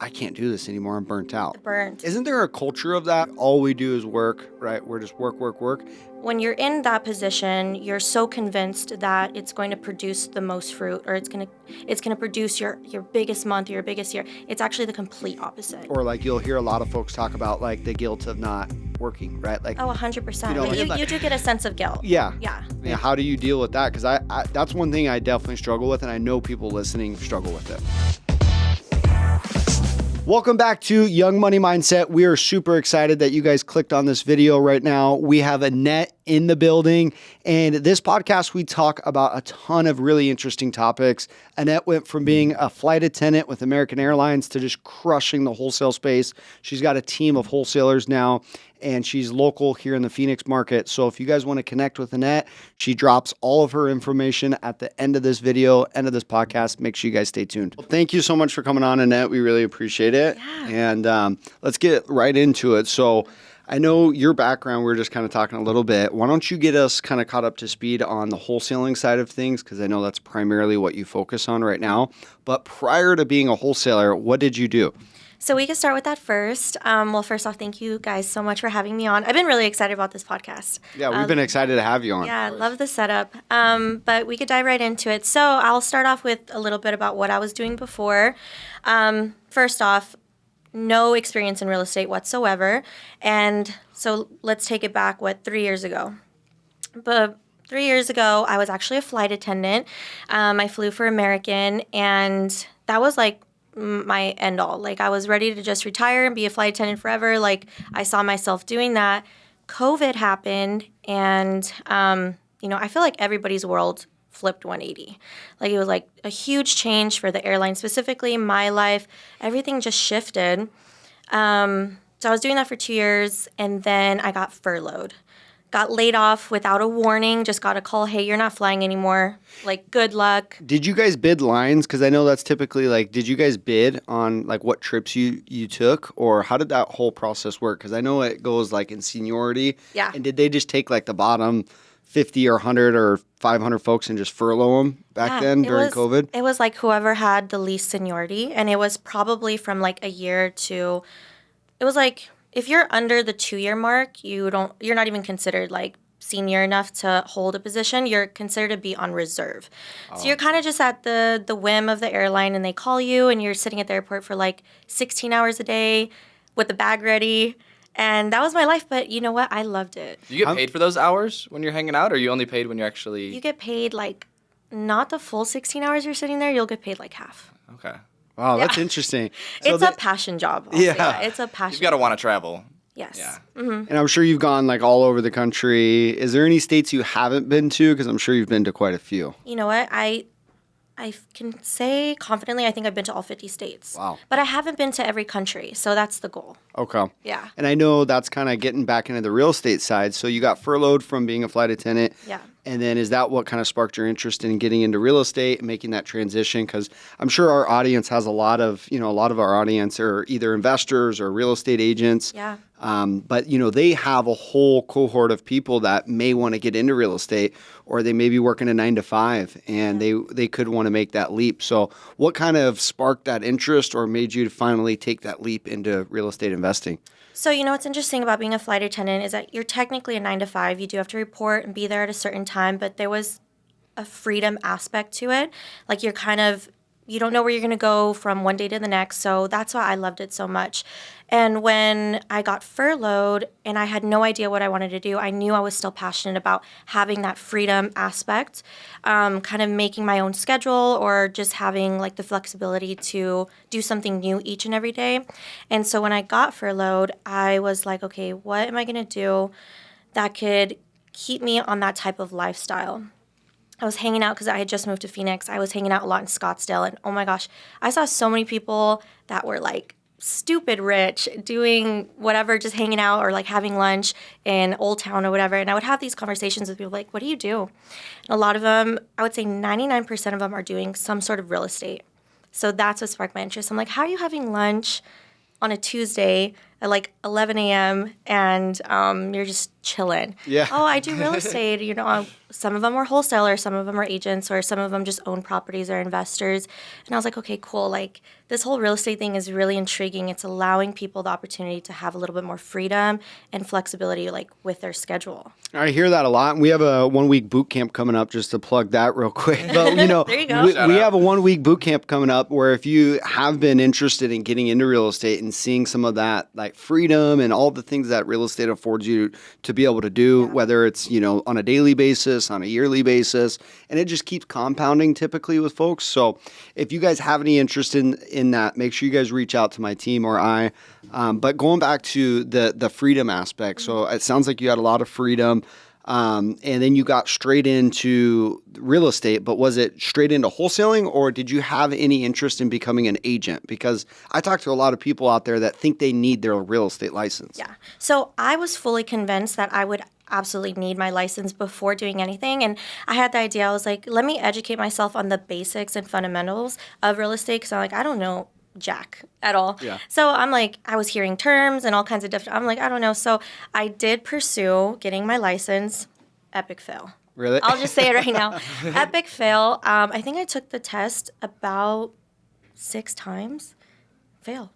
I can't do this anymore. I'm burnt out. Burnt. Isn't there a culture of that? All we do is work, right? We're just work, work, work. When you're in that position, you're so convinced that it's going to produce the most fruit, or it's gonna produce your biggest month, your biggest year. It's actually the complete opposite. Or like you'll hear a lot of folks talk about like the guilt of not working, right? Like 100%. You do get a sense of guilt. Yeah. Yeah. How do you deal with that? Because I that's one thing I definitely struggle with, and I know people listening struggle with it. Welcome back to Young Money Mindset. We are super excited that you guys clicked on this video right now. We have Annette in the building, and this podcast, we talk about a ton of really interesting topics. Annette went from being a flight attendant with American Airlines to just crushing the wholesale space. She's got a team of wholesalers now, and she's local here in the Phoenix market. So if you guys want to connect with Annette, she drops all of her information at the end of this video, end of this podcast. Make sure you guys stay tuned. Well, thank you so much for coming on, Annette. We really appreciate it. Yeah. And let's get right into it. So I know your background, we were just kind of talking a little bit. Why don't you get us kind of caught up to speed on the wholesaling side of things? Because I know that's primarily what you focus on right now. But prior to being a wholesaler, what did you do? So we can start with that first. Well, first off, thank you guys so much for having me on. I've been really excited about this podcast. Yeah, we've been excited to have you on. Yeah, I love the setup. But we could dive right into it. So I'll start off with a little bit about what I was doing before. First off, no experience in real estate whatsoever. And so let's take it back, 3 years ago? But 3 years ago, I was actually a flight attendant. I flew for American, and that was like my end all. Like, I was ready to just retire and be a flight attendant forever. Like, I saw myself doing that. COVID happened, and I feel like everybody's world flipped 180. Like, it was like a huge change for the airline, specifically my life. Everything just shifted. So I was doing that for 2 years, and then I got furloughed. Got laid off without a warning, just got a call, hey, you're not flying anymore. Like, good luck. Did you guys bid lines? Because I know that's typically like, did you guys bid on like what trips you took? Or how did that whole process work? Because I know it goes like in seniority. Yeah. And did they just take like the bottom 50 or 100 or 500 folks and just furlough them back then during COVID? It was like whoever had the least seniority. And it was probably from like a year to, it was like, if you're under the 2-year mark, you're not even considered like senior enough to hold a position. You're considered to be on reserve. Oh. So you're kind of just at the whim of the airline, and they call you, and you're sitting at the airport for like 16 hours a day with the bag ready. And that was my life. But you know what? I loved it. Do you get paid for those hours when you're hanging out, or are you only paid when you're actually... You get paid like not the full 16 hours you're sitting there. You'll get paid like half. Okay. Wow, that's interesting. So it's a passion job. Yeah. It's a passion. You've got to want to travel. Yes. Yeah. Mm-hmm. And I'm sure you've gone like all over the country. Is there any states you haven't been to? Because I'm sure you've been to quite a few. You know what? I can say confidently I think I've been to all 50 states. Wow. But I haven't been to every country, so that's the goal. Okay. Yeah. And I know that's kind of getting back into the real estate side. So you got furloughed from being a flight attendant. Yeah. And then is that what kind of sparked your interest in getting into real estate and making that transition? Because I'm sure our audience has a lot of our audience are either investors or real estate agents. Yeah. But, they have a whole cohort of people that may want to get into real estate, or they may be working a 9-to-5 and they could want to make that leap. So what kind of sparked that interest or made you to finally take that leap into real estate investing? So, what's interesting about being a flight attendant is that you're technically a 9-to-5. You do have to report and be there at a certain time, but there was a freedom aspect to it. Like, you don't know where you're going to go from one day to the next. So that's why I loved it so much. And when I got furloughed and I had no idea what I wanted to do, I knew I was still passionate about having that freedom aspect, kind of making my own schedule or just having like the flexibility to do something new each and every day. And so when I got furloughed, I was like, okay, what am I going to do that could keep me on that type of lifestyle? I was hanging out because I had just moved to Phoenix. I was hanging out a lot in Scottsdale, and oh my gosh, I saw so many people that were like stupid rich, doing whatever, just hanging out or like having lunch in Old Town or whatever. And I would have these conversations with people like, what do you do? And a lot of them, I would say 99% of them are doing some sort of real estate. So that's what sparked my interest. I'm like, how are you having lunch on a Tuesday at like 11 a.m. and you're just chilling. Yeah. Oh, I do real estate. Some of them are wholesalers, some of them are agents, or some of them just own properties or investors. And I was like, okay, cool. Like this whole real estate thing is really intriguing. It's allowing people the opportunity to have a little bit more freedom and flexibility, like with their schedule. I hear that a lot. We have a 1-week boot camp coming up, just to plug that real quick. But, There you go. we have a 1-week boot camp coming up where if you have been interested in getting into real estate and seeing some of that like freedom and all the things that real estate affords you to be able to do, whether it's, on a daily basis, on a yearly basis, and it just keeps compounding typically with folks. So if you guys have any interest in that, make sure you guys reach out to my team or I. But going back to the freedom aspect, so it sounds like you had a lot of freedom. And then you got straight into real estate, but was it straight into wholesaling, or did you have any interest in becoming an agent? Because I talk to a lot of people out there that think they need their real estate license. Yeah. So I was fully convinced that I would absolutely need my license before doing anything. And I had the idea, I was like, let me educate myself on the basics and fundamentals of real estate, because I'm like, I don't know jack at all. Yeah. So I'm like, I was hearing terms and all kinds of different, I'm like, I don't know. So I did pursue getting my license. Epic fail. Really? I'll just say it right now. Epic fail. I think I took the test about 6 times. Fail.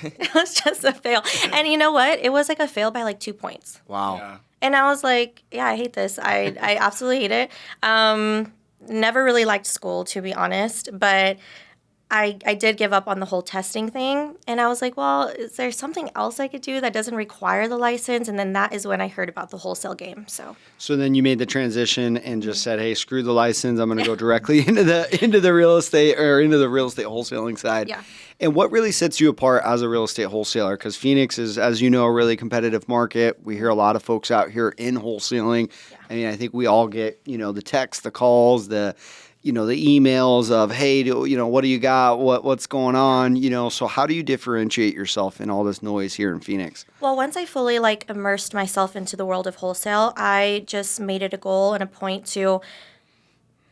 It was just a fail. And you know what? It was like a fail by like 2 points. Wow. Yeah. And I was like, yeah, I hate this. I absolutely hate it. Never really liked school, to be honest. But I did give up on the whole testing thing. And I was like, well, is there something else I could do that doesn't require the license? And then that is when I heard about the wholesale game. So then you made the transition and just said, hey, screw the license. I'm going to go directly into the real estate or into the real estate wholesaling side. Yeah. And what really sets you apart as a real estate wholesaler? Because Phoenix is, as you know, a really competitive market. We hear a lot of folks out here in wholesaling. Yeah. I mean, I think we all get, the texts, the calls, the emails of, hey, what do you got? What's going on? So how do you differentiate yourself in all this noise here in Phoenix? Well, once I fully immersed myself into the world of wholesale, I just made it a goal and a point to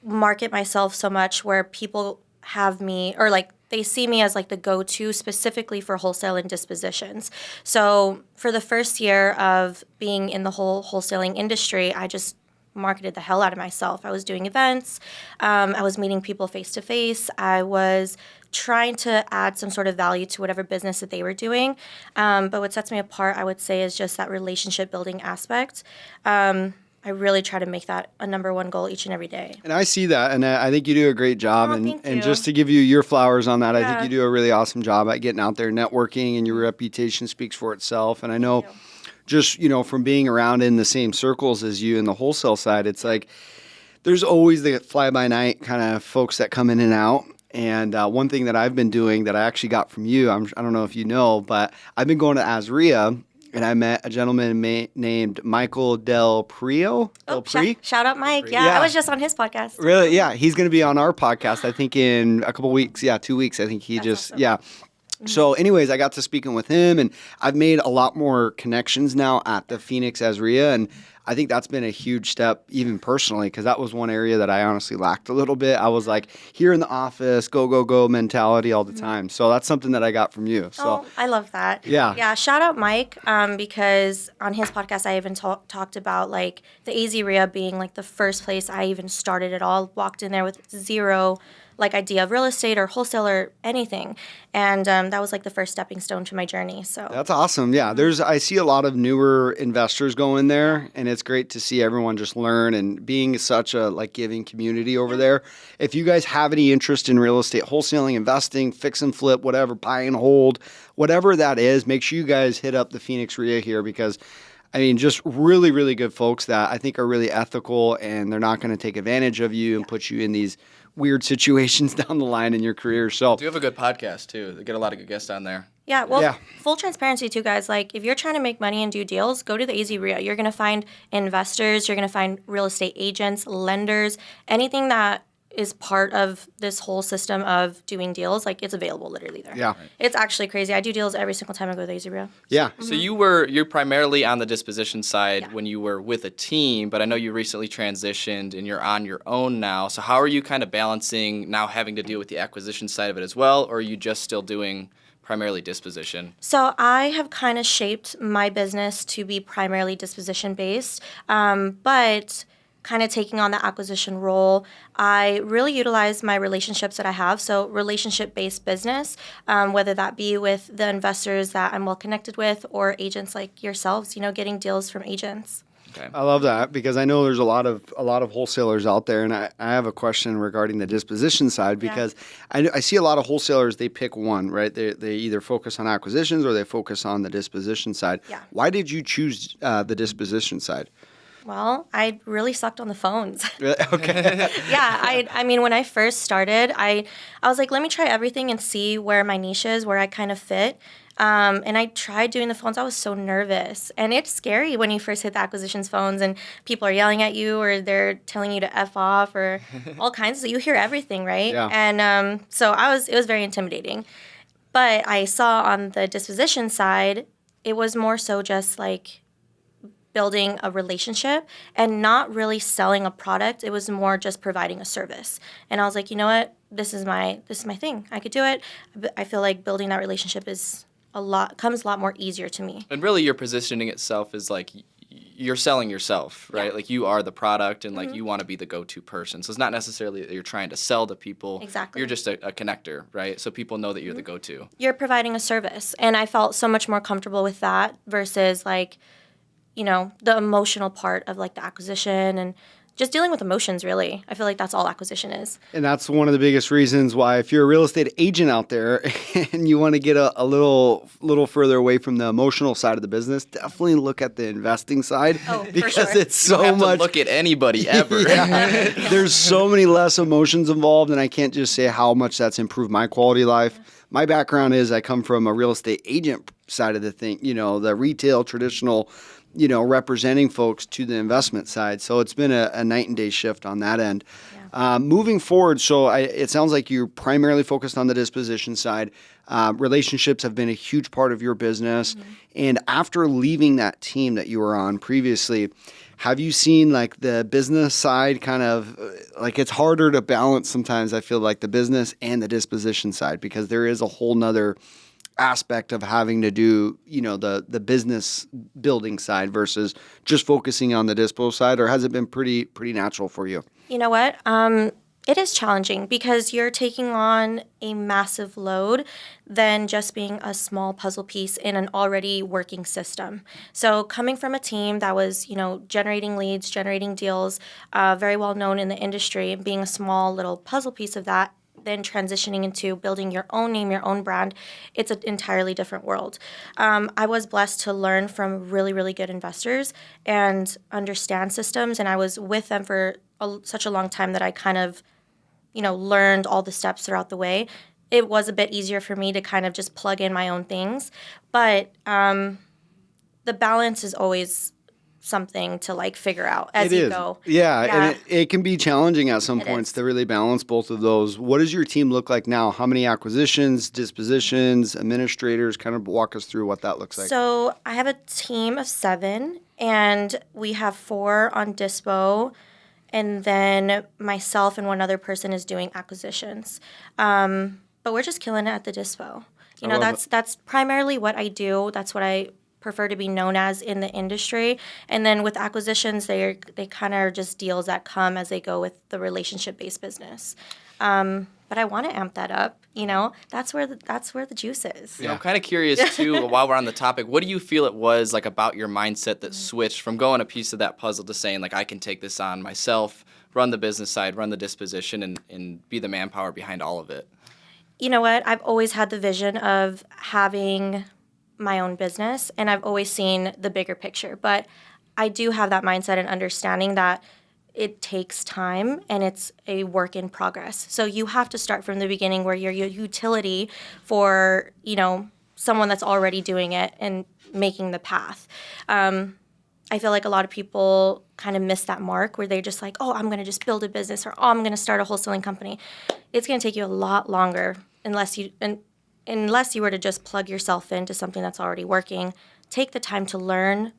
market myself so much where people have me, or they see me as the go-to specifically for wholesale and dispositions. So for the first year of being in the whole wholesaling industry, I just marketed the hell out of myself. I was doing events. I was meeting people face to face. I was trying to add some sort of value to whatever business that they were doing. But what sets me apart, I would say, is just that relationship building aspect. I really try to make that a number one goal each and every day. And I see that, and I think you do a great job. And just to give you your flowers on that, I think you do a really awesome job at getting out there, networking, and your reputation speaks for itself. And I know just, from being around in the same circles as you in the wholesale side, it's like there's always the fly-by-night kind of folks that come in and out. And one thing that I've been doing that I actually got from you, I don't know if you know, but I've been going to Azria. And I met a gentleman named Michael Del Prio. Shout out Mike. Yeah, I was just on his podcast. Really? Yeah. He's going to be on our podcast, I think, in a couple weeks. Yeah, 2 weeks. I think That's awesome. So anyways, I got to speaking with him, and I've made a lot more connections now at the Phoenix Azria, and I think that's been a huge step even personally, because that was one area that I honestly lacked a little bit. I was like here in the office, go, go, go mentality all the time. So that's something that I got from you. So I love that. Yeah. Yeah. Shout out Mike, because on his podcast, I even talked about the AZ RIA being the first place I even started it all. Walked in there with zero idea of real estate or wholesale or anything. And that was the first stepping stone to my journey. So that's awesome. Yeah. I see a lot of newer investors go in there, and it's great to see everyone just learn, and being such a giving community over there. If you guys have any interest in real estate, wholesaling, investing, fix and flip, whatever, buy and hold, whatever that is, make sure you guys hit up the Phoenix RIA here, because just really, really good folks that I think are really ethical, and they're not going to take advantage of you and put you in these weird situations down the line in your career. So do you have a good podcast too? They get a lot of good guests on there. Yeah, full transparency too, guys. If you're trying to make money and do deals, go to the AZ RIA. You're going to find investors, you're going to find real estate agents, lenders, anything that is part of this whole system of doing deals. It's available literally there. Yeah. It's actually crazy. I do deals every single time I go to the AZ RIA. Yeah. So you're primarily on the disposition side when you were with a team, but I know you recently transitioned and you're on your own now. So how are you kind of balancing now having to deal with the acquisition side of it as well, or are you just still doing primarily disposition? So I have kind of shaped my business to be primarily disposition based, but kind of taking on the acquisition role, I really utilize my relationships that I have. So relationship-based business, whether that be with the investors that I'm well connected with or agents like yourselves, getting deals from agents. Okay. I love that because I know there's a lot of wholesalers out there, and I have a question regarding the disposition side because I see a lot of wholesalers, they pick one, right? They either focus on acquisitions or they focus on the disposition side. Yeah. Why did you choose the disposition side? Well, I really sucked on the phones. Okay. Yeah, I mean, when I first started, I was like, let me try everything and see where my niche is, where I kind of fit. And I tried doing the phones. I was so nervous. And it's scary when you first hit the acquisitions phones and people are yelling at you or they're telling you to F off or all kinds of, you hear everything, right? Yeah. And so it was very intimidating. But I saw on the disposition side, it was more so just like building a relationship and not really selling a product. It was more just providing a service. And I was like, you know what? This is my thing. I could do it. I feel like building that relationship comes a lot more easier to me. And really your positioning itself is like you're selling yourself, right? Yeah. Like you are the product and like you want to be the go-to person. So it's not necessarily that you're trying to sell to people. Exactly. You're just a connector, right? So people know that you're the go-to. You're providing a service. And I felt so much more comfortable with that versus like, the emotional part of like the acquisition and just dealing with emotions, really. I feel like that's all acquisition is. And that's one of the biggest reasons why if you're a real estate agent out there and you want to get a little further away from the emotional side of the business, definitely look at the investing side because for sure. it's so You don't have much. to look at anybody ever. Yeah. There's so many less emotions involved, and I can't just say how much that's improved my quality of life. My background is I come from a real estate agent side of the thing, the retail traditional, representing folks to the investment side. So it's been a night and day shift on that end. Yeah. Moving forward, so it sounds like you're primarily focused on the disposition side. Relationships have been a huge part of your business. Mm-hmm. And after leaving that team that you were on previously, have you seen like the business side kind of like it's harder to balance sometimes, I feel like the business and the disposition side because there is a whole nother aspect of having to do, the business building side versus just focusing on the dispo side, or has it been pretty natural for you? You know what? It is challenging because you're taking on a massive load than just being a small puzzle piece in an already working system. So coming from a team that was, generating leads, generating deals, very well known in the industry, and being a small little puzzle piece of that, then transitioning into building your own name, your own brand, it's an entirely different world. I was blessed to learn from really, really good investors and understand systems, and I was with them for such a long time that I kind of, learned all the steps throughout the way. It was a bit easier for me to kind of just plug in my own things, but the balance is always something to like figure out as you go. Yeah, and it can be challenging at some points to really balance both of those. What does your team look like now? How many acquisitions, dispositions, administrators? Kind of walk us through what that looks like. So I have a team of 7, and we have 4 on dispo, and then myself and one other person is doing acquisitions. But we're just killing it at the dispo. That's primarily what I do. That's what I prefer to be known as in the industry. And then with acquisitions, they kind of are just deals that come as they go with the relationship-based business. But I want to amp that up. That's where the juice is. I'm kind of curious too. While we're on the topic, what do you feel it was like about your mindset that switched from going a piece of that puzzle to saying like I can take this on myself, run the business side, run the disposition, and be the manpower behind all of it? You know what? I've always had the vision of having my own business, and I've always seen the bigger picture. But I do have that mindset and understanding that it takes time and it's a work in progress. So you have to start from the beginning where you're your utility for, someone that's already doing it and making the path. I feel like a lot of people kind of miss that mark where they're just like, oh, I'm going to just build a business or oh, I'm going to start a wholesaling company. It's going to take you a lot longer unless you were to just plug yourself into something that's already working. Take the time to learn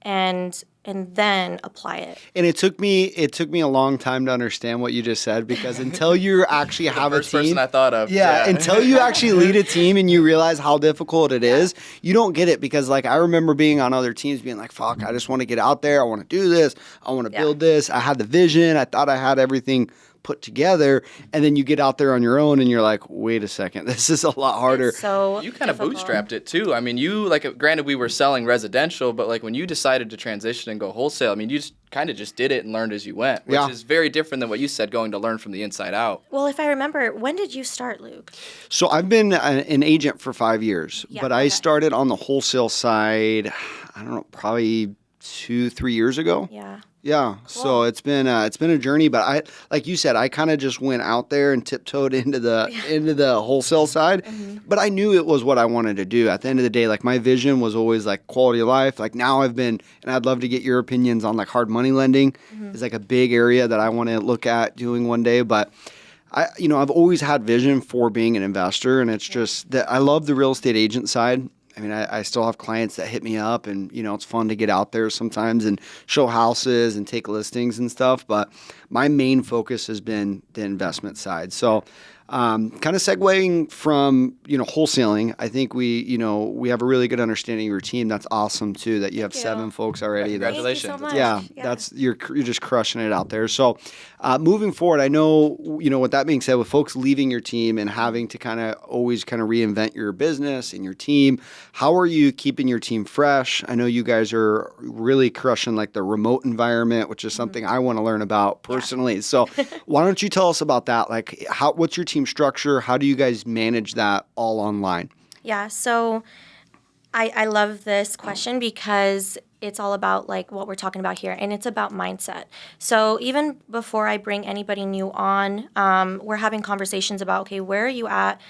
and and then apply it. And it took me a long time to understand what you just said, because until you actually have a First team, person I thought of. yeah, until you actually lead a team and you realize how difficult it is, you don't get it. Because like I remember being on other teams being like, fuck, I just want to get out there. I want to do this. I want to build this. I had the vision. I thought I had everything put together, and then you get out there on your own and you're like, wait a second, this is a lot harder. So You kind of difficult. bootstrapped it too. I mean, you like, granted we were selling residential, but like when you decided to transition and go wholesale, I mean, you just kind of just did it and learned as you went, which is very different than what you said, going to learn from the inside out. Well, if I remember, when did you start, Luke? So I've been an agent for 5 years, but I started on the wholesale side, I don't know, probably 2-3 years ago. Yeah. Yeah, Cool. so it's been a journey, but I, like you said, I kind of just went out there and tiptoed into the wholesale side, but I knew it was what I wanted to do. At the end of the day, like my vision was always like quality of life. Like now I've been, and I'd love to get your opinions on like hard money lending is like a big area that I want to look at doing one day, but I've always had vision for being an investor, and it's just that I love the real estate agent side. I mean, I still have clients that hit me up, and, it's fun to get out there sometimes and show houses and take listings and stuff. But my main focus has been the investment side. So kind of segueing from, wholesaling, I think we have a really good understanding of your team. That's awesome, too, that you have 7 folks already. Congratulations. Thank you so much. Yeah, you're just crushing it out there. So moving forward, I know, with that being said, with folks leaving your team and having to kind of always kind of reinvent your business and your team, how are you keeping your team fresh? I know you guys are really crushing like the remote environment, which is something I want to learn about personally. Yeah. So why don't you tell us about that? Like what's your team structure? How do you guys manage that all online? Yeah, so I love this question because it's all about like what we're talking about here, and it's about mindset. So even before I bring anybody new on, we're having conversations about, okay, where are you at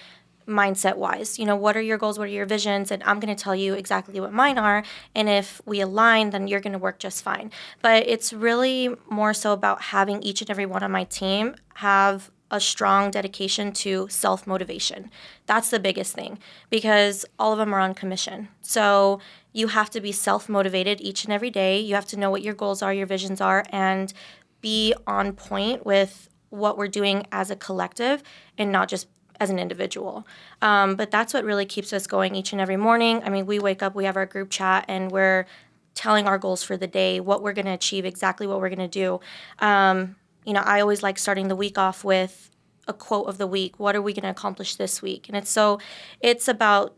mindset-wise? What are your goals? What are your visions? And I'm going to tell you exactly what mine are. And if we align, then you're going to work just fine. But it's really more so about having each and every one on my team have a strong dedication to self-motivation. That's the biggest thing, because all of them are on commission. So you have to be self-motivated each and every day. You have to know what your goals are, your visions are, and be on point with what we're doing as a collective and not just as an individual. But that's what really keeps us going each and every morning. I mean, we wake up, we have our group chat, and we're telling our goals for the day, what we're going to achieve, exactly what we're going to do. I always like starting the week off with a quote of the week. What are we going to accomplish this week? And it's about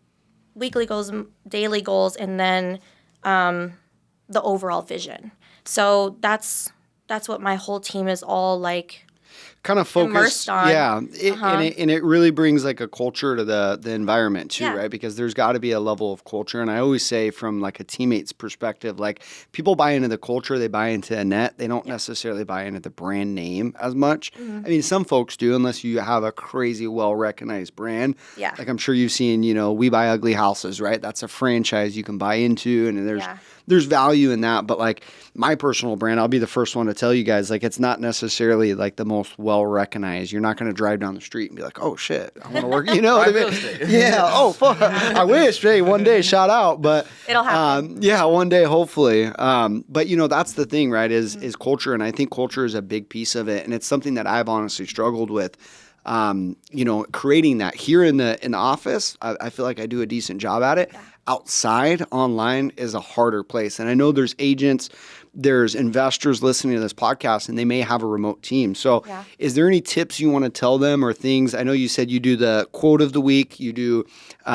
weekly goals, daily goals, and then the overall vision. So that's what my whole team is all like kind of focused immersed on. Yeah, and it really brings like a culture to the environment too, right? Because there's got to be a level of culture, and I always say from like a teammate's perspective, like people buy into the culture, they buy into Annette, they don't necessarily buy into the brand name as much. I mean, some folks do, unless you have a crazy well-recognized brand. Yeah. Like I'm sure you've seen, We Buy Ugly Houses, right? That's a franchise you can buy into, and there's value in that. But like my personal brand, I'll be the first one to tell you guys, like it's not necessarily like the most well recognized. You're not going to drive down the street and be like, oh shit, I want to work. What I mean? Yeah. Oh fuck. I wish. Hey, one day, shout out. But it'll happen. Yeah, one day, hopefully. But that's the thing, right? Is culture, and I think culture is a big piece of it, and it's something that I've honestly struggled with. Creating that here in the office, I feel like I do a decent job at it. Yeah. Outside, online is a harder place. And I know there's agents, there's investors listening to this podcast, and they may have a remote team. So is there any tips you want to tell them or things? I know you said you do the quote of the week, you do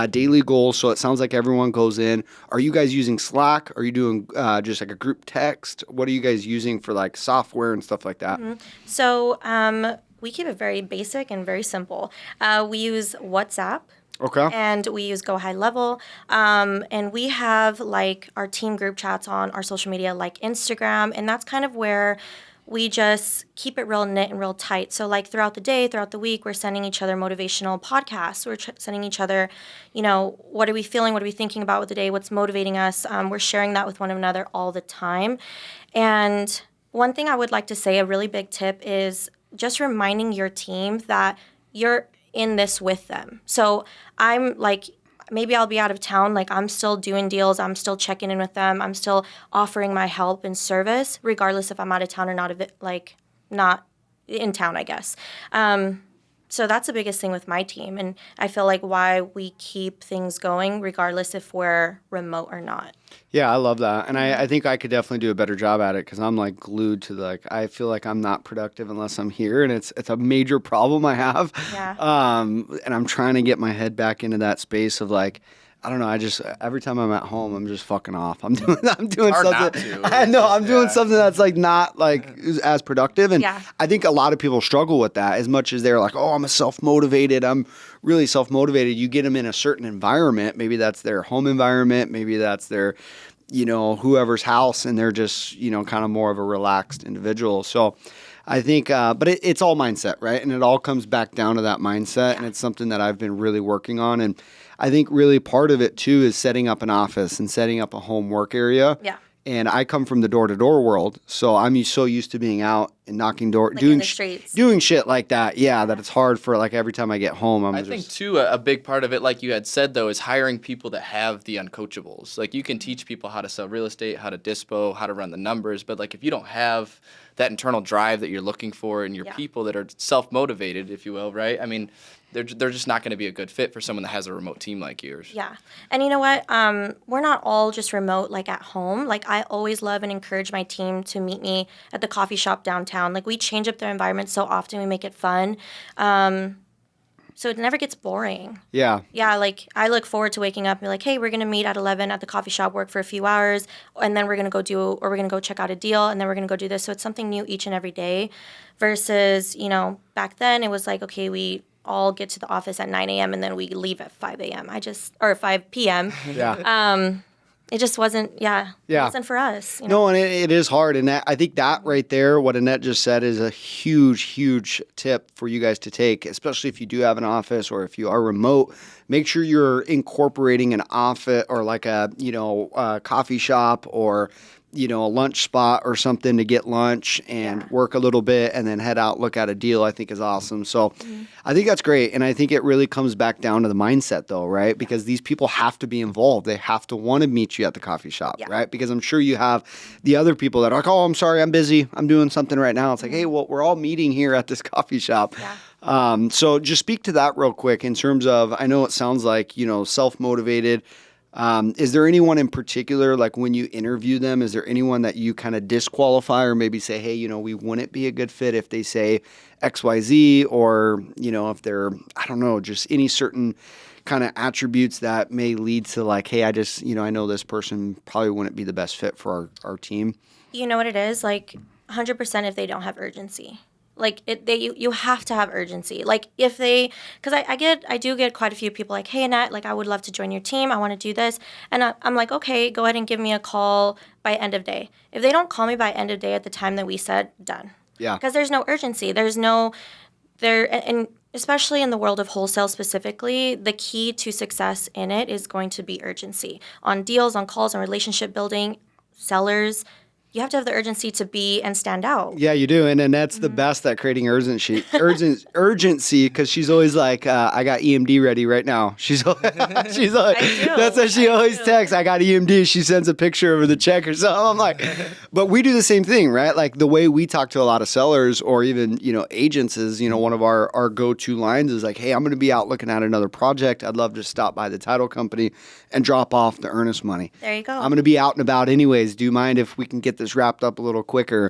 daily goals. So it sounds like everyone goes in. Are you guys using Slack? Are you doing just like a group text? What are you guys using for like software and stuff like that? So we keep it very basic and very simple. We use WhatsApp. Okay. And we use Go High Level. And we have like our team group chats on our social media like Instagram. And that's kind of where we just keep it real knit and real tight. So like throughout the day, throughout the week, we're sending each other motivational podcasts. We're sending each other, what are we feeling? What are we thinking about with the day? What's motivating us? We're sharing that with one another all the time. And one thing I would like to say, a really big tip is just reminding your team that you're in this with them. So I'm like, maybe I'll be out of town. Like, I'm still doing deals. I'm still checking in with them. I'm still offering my help and service, regardless if I'm out of town or not, not in town, I guess. So that's the biggest thing with my team. And I feel like why we keep things going, regardless if we're remote or not. Yeah, I love that. And I think I could definitely do a better job at it because I'm like glued to I feel like I'm not productive unless I'm here. And it's a major problem I have. Yeah. And I'm trying to get my head back into that space of like, I don't know. I just every time I'm at home, I'm just fucking off. I'm doing Hard something. not to. I know I'm doing something that's like not like as productive. And Yeah. I think a lot of people struggle with that as much as they're like, oh, I'm self-motivated. I'm really self-motivated. You get them in a certain environment. Maybe that's their home environment. Maybe that's their, whoever's house, and they're just, kind of more of a relaxed individual. So I think, but it's all mindset, right? And it all comes back down to that mindset. And it's something that I've been really working on. And I think really part of it too is setting up an office and setting up a home work area. Yeah. And I come from the door-to-door world, so I'm so used to being out and knocking doors, Like in the streets. doing shit like that. Yeah, that it's hard for like every time I get home. I think too a big part of it, like you had said though, is hiring people that have the uncoachables. Like you can teach people how to sell real estate, how to dispo, how to run the numbers, but like if you don't have that internal drive that you're looking for and your people that are self-motivated, if you will, right? I mean, they're just not going to be a good fit for someone that has a remote team like yours. Yeah. And you know what? We're not all just remote, like at home. Like, I always love and encourage my team to meet me at the coffee shop downtown. Like, we change up their environment so often. We make it fun. So it never gets boring. Yeah. Yeah, like, I look forward to waking up and be like, hey, we're going to meet at 11 at the coffee shop, work for a few hours, and then we're going to we're going to go check out a deal, and then we're going to go do this. So it's something new each and every day versus, back then it was like, okay, we all get to the office at 9 a.m. and then we leave at 5 a.m. Or 5 p.m. Yeah. It just wasn't, it wasn't for us. No, and it is hard. And I think that right there, what Annette just said, is a huge, huge tip for you guys to take, especially if you do have an office or if you are remote. Make sure you're incorporating an office or like a coffee shop or a lunch spot or something to get lunch and work a little bit and then head out, look at a deal, I think is awesome. So I think that's great. And I think it really comes back down to the mindset though, right? Because these people have to be involved. They have to want to meet you at the coffee shop, right? Because I'm sure you have the other people that are like, oh, I'm sorry, I'm busy. I'm doing something right now. It's like, hey, well, we're all meeting here at this coffee shop. Yeah. So just speak to that real quick in terms of, I know it sounds like, self-motivated. Is there anyone in particular, like when you interview them, is there anyone that you kind of disqualify or maybe say, hey, we wouldn't be a good fit if they say XYZ or, if they're, I don't know, just any certain kind of attributes that may lead to like, hey, I just, I know this person probably wouldn't be the best fit for our team? You know what it is? Like 100% if they don't have urgency. Like you have to have urgency. Like if they, because I do get quite a few people like, hey Annette, like I would love to join your team. I want to do this, and I'm like, okay, go ahead and give me a call by end of day. If they don't call me by end of day at the time that we said, done. Yeah. Because there's no urgency. And especially in the world of wholesale specifically, the key to success in it is going to be urgency on deals, on calls, on relationship building, sellers. You have to have the urgency to be and stand out. Yeah, you do. And Annette's the best at creating urgency because she's always like, I got EMD ready right now. She's like, that's what she always texts. I got EMD. She sends a picture of the check or something. I'm like, but we do the same thing, right? Like the way we talk to a lot of sellers or even, agents is, one of our go-to lines is like, hey, I'm going to be out looking at another project. I'd love to stop by the title company and drop off the earnest money. There you go. I'm going to be out and about anyways. Do you mind if we can get this wrapped up a little quicker?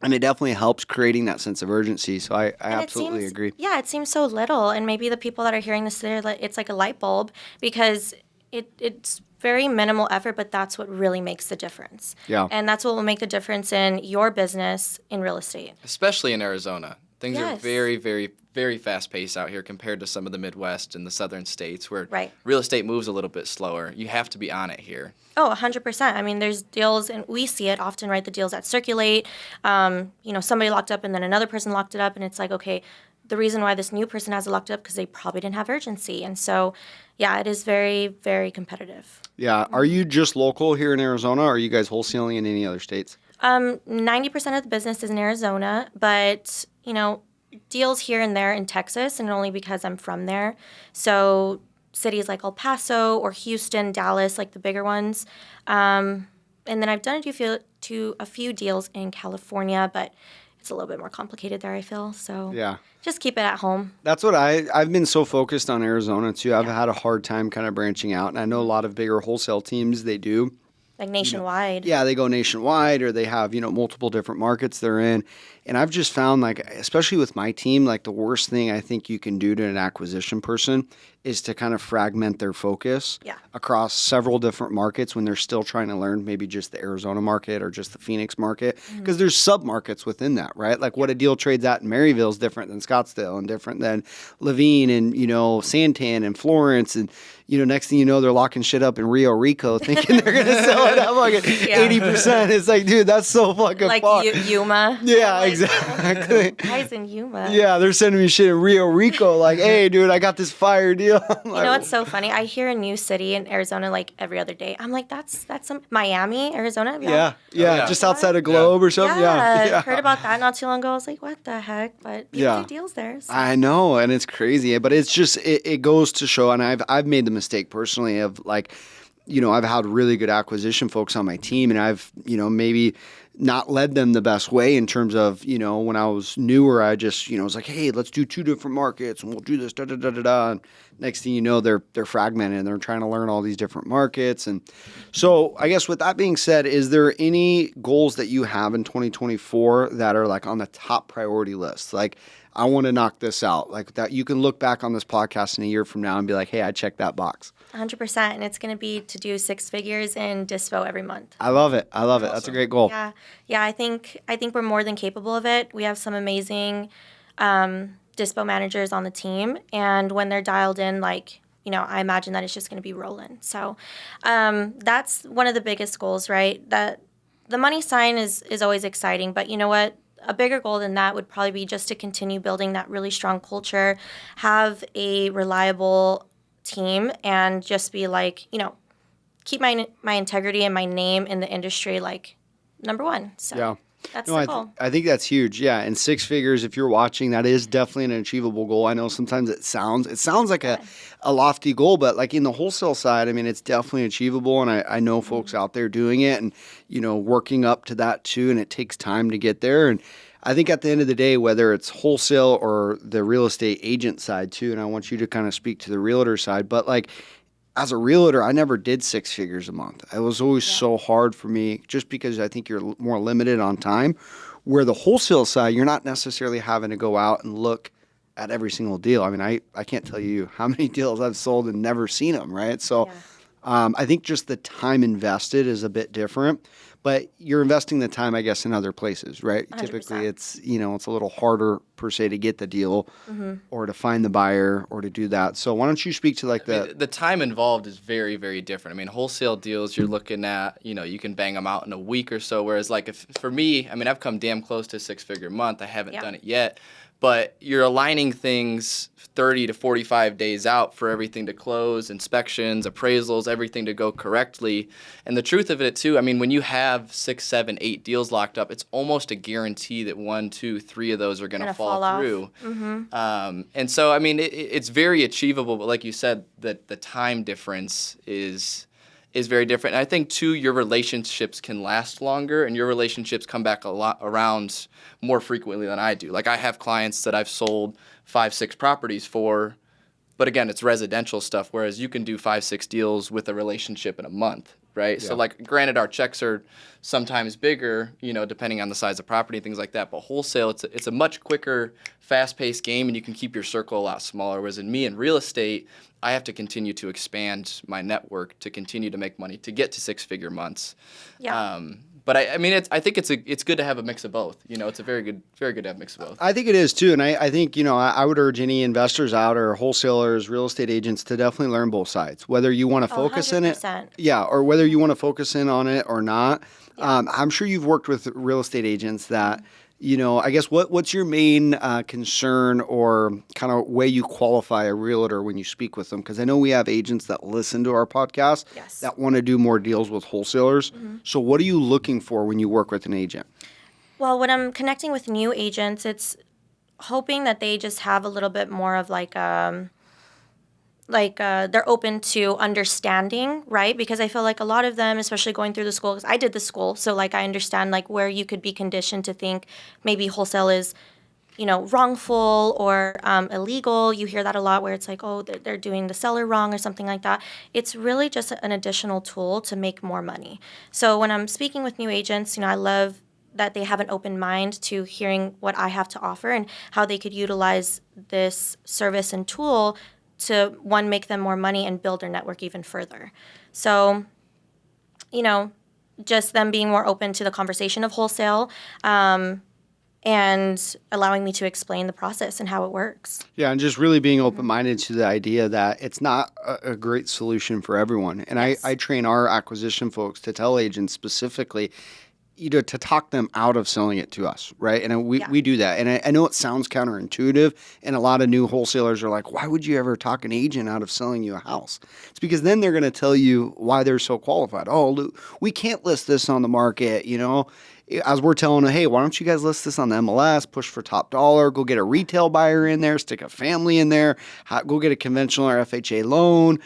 And it definitely helps creating that sense of urgency. So I absolutely agree. Yeah, it seems so little. And maybe the people that are hearing this, it's like a light bulb because it's very minimal effort, but that's what really makes the difference. Yeah. And that's what will make the difference in your business in real estate. Especially in Arizona. Things are Yes. very, very, very fast-paced out here compared to some of the Midwest and the southern states where Right. real estate moves a little bit slower. You have to be on it here. Oh, 100%. I mean, there's deals, and we see it often, right? The deals that circulate, somebody locked up and then another person locked it up, and it's like, okay, the reason why this new person has it locked up because they probably didn't have urgency. And so, yeah, it is very, very competitive. Yeah. Are you just local here in Arizona or are you guys wholesaling in any other states? 90% of the business is in Arizona, but, deals here and there in Texas, and only because I'm from there. So cities like El Paso or Houston, Dallas, like the bigger ones. And then I've done a few deals in California, but it's a little bit more complicated there, I feel. So Yeah. just keep it at home. That's what I've been so focused on Arizona too. I've had a hard time kind of branching out, and I know a lot of bigger wholesale teams, they do. Like nationwide. Yeah, they go nationwide, or they have, multiple different markets they're in. And I've just found, like, especially with my team, like the worst thing I think you can do to an acquisition person is to kind of fragment their focus across several different markets when they're still trying to learn maybe just the Arizona market or just the Phoenix market. Because there's sub-markets within that, right? Like what a deal trades at in Maryville is different than Scottsdale and different than Laveen and, Santan and Florence. And, next thing you know, they're locking shit up in Rio Rico thinking they're going to sell it at fucking 80%. It's like, dude, that's so fucking like far. Yuma. Yeah, exactly. Guys in Yuma. Yeah, they're sending me shit in Rio Rico like, hey, dude, I got this fire deal. You know what's so funny? I hear a new city in Arizona like every other day. I'm like, that's some Miami, Arizona? Yeah, just outside of Globe or something. Yeah. Heard about that not too long ago. I was like, what the heck? But people do deals there. So. I know, and it's crazy. But it's just, it goes to show, and I've made the mistake personally of like, I've had really good acquisition folks on my team, and I've, maybe not led them the best way in terms of, when I was newer, I just, was like, hey, let's do 2 different markets and we'll do this, da-da-da-da-da. And next thing you know, they're fragmented and they're trying to learn all these different markets. And so I guess with that being said, is there any goals that you have in 2024 that are like on the top priority list? Like, I want to knock this out. Like that you can look back on this podcast in a year from now and be like, hey, I checked that box. 100%. And it's going to be to do 6 figures in dispo every month. I love it. Awesome. That's a great goal. Yeah. I think we're more than capable of it. We have some amazing dispo managers on the team. And when they're dialed in, like, I imagine that it's just going to be rolling. So that's one of the biggest goals, right? That the money sign is always exciting. But you know what? A bigger goal than that would probably be just to continue building that really strong culture, have a reliable team, and just be like, keep my integrity and my name in the industry like number one. So that's the goal. I think that's huge. Yeah. And 6 figures, if you're watching, that is definitely an achievable goal. I know sometimes it sounds like a lofty goal, but like in the wholesale side, I mean, it's definitely achievable. And I know folks out there doing it and, working up to that too. And it takes time to get there. And I think at the end of the day, whether it's wholesale or the real estate agent side too, and I want you to kind of speak to the realtor side, but like as a realtor, I never did 6 figures a month. It was always so hard for me just because I think you're more limited on time. Where the wholesale side, you're not necessarily having to go out and look at every single deal. I mean, I can't tell you how many deals I've sold and never seen them, right? So I think just the time invested is a bit different. But you're investing the time, I guess, in other places, right? 100%. Typically, it's a little harder per se to get the deal, or to find the buyer, or to do that. So why don't you speak to like the time involved is very, very different. I mean, wholesale deals you're looking at, you can bang them out in a week or so. Whereas like for me, I mean, I've come damn close to 6-figure month. I haven't done it yet. But you're aligning things 30 to 45 days out for everything to close, inspections, appraisals, everything to go correctly. And the truth of it, too, I mean, when you have 6, 7, 8 deals locked up, it's almost a guarantee that 1, 2, 3 of those are going to fall through. And so, I mean, it's very achievable. But like you said, that the time difference is very different. And I think, too, your relationships can last longer and your relationships come back around more frequently than I do. Like I have clients that I've sold 5, 6 properties for, but again, it's residential stuff, whereas you can do 5, 6 deals with a relationship in a month, right? Yeah. So like granted, our checks are sometimes bigger, depending on the size of property and things like that, but wholesale, it's a much quicker, fast-paced game and you can keep your circle a lot smaller. Whereas in real estate, I have to continue to expand my network to continue to make money to get to 6-figure months. Yeah. But I mean, I think it's good to have a mix of both. It's a very good to have a mix of both. I think it is too, and I think I would urge any investors out or wholesalers, real estate agents to definitely learn both sides. Whether you want to focus in it, or whether you want to focus in on it or not. Yeah. I'm sure you've worked with real estate agents that. I guess what's your main concern or kind of way you qualify a realtor when you speak with them? Because I know we have agents that listen to our podcast that want to do more deals with wholesalers. So what are you looking for when you work with an agent? Well, when I'm connecting with new agents, it's hoping that they just have a little bit more of like they're open to understanding, right? Because I feel like a lot of them, especially going through the school, because I did the school, so like I understand like where you could be conditioned to think maybe wholesale is, wrongful or illegal. You hear that a lot where it's like, oh, they're doing the seller wrong or something like that. It's really just an additional tool to make more money. So when I'm speaking with new agents, I love that they have an open mind to hearing what I have to offer and how they could utilize this service and tool to, one, make them more money and build their network even further. So, just them being more open to the conversation of wholesale, and allowing me to explain the process and how it works. Yeah, and just really being open-minded to the idea that it's not a great solution for everyone. And Yes. I train our acquisition folks to tell agents specifically, to talk them out of selling it to us, right? And we do that. And I know it sounds counterintuitive, and a lot of new wholesalers are like, why would you ever talk an agent out of selling you a house? It's because then they're going to tell you why they're so qualified. Oh, Lou, we can't list this on the market, as we're telling them, hey, why don't you guys list this on the MLS, push for top dollar, go get a retail buyer in there, stick a family in there, go get a conventional or FHA loan,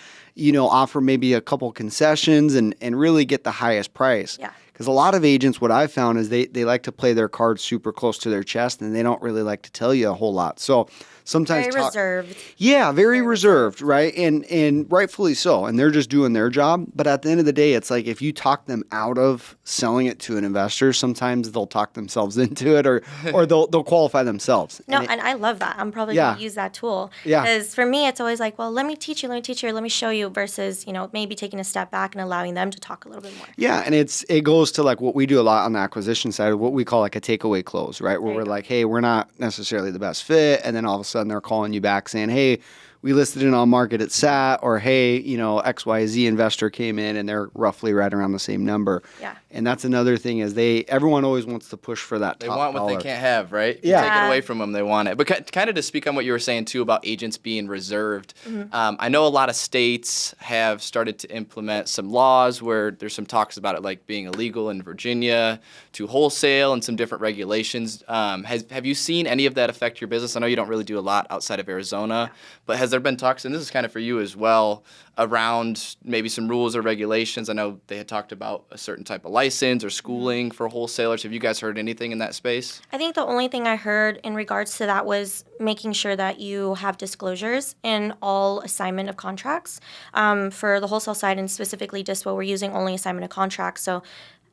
offer maybe a couple concessions and really get the highest price. Yeah. Because a lot of agents, what I've found is they like to play their cards super close to their chest, and they don't really like to tell you a whole lot. So sometimes Very reserved. Yeah, very reserved, right? And rightfully so. And they're just doing their job. But at the end of the day, it's like if you talk them out of selling it to an investor, sometimes they'll talk themselves into it, or they'll qualify themselves. No, and I love that. I'm probably going to use that tool. Yeah. Because for me, it's always like, well, let me teach you, let me show you, versus, maybe taking a step back and allowing them to talk a little bit more. Yeah, and it goes to like what we do a lot on the acquisition side, what we call like a takeaway close, right? Where we're like, hey, we're not necessarily the best fit, and then all of a sudden they're calling you back saying, hey, we listed it on market, it sat, or hey, XYZ investor came in and they're roughly right around the same number. Yeah. And that's another thing is everyone always wants to push for that They top want what dollar. they can't have, right? If Yeah. you take it away from them, they want it. But kind of to speak on what you were saying, too, about agents being reserved, I know a lot of states have started to implement some laws where there's some talks about it like being illegal in Virginia to wholesale and some different regulations. Have you seen any of that affect your business? I know you don't really do a lot outside of Arizona, but has there been talks, and this is kind of for you as well, around maybe some rules or regulations? I know they had talked about a certain type of license or schooling for wholesalers. Have you guys heard anything in that space? I think the only thing I heard in regards to that was making sure that you have disclosures in all assignment of contracts. For the wholesale side and specifically DISPO, we're using only assignment of contracts. So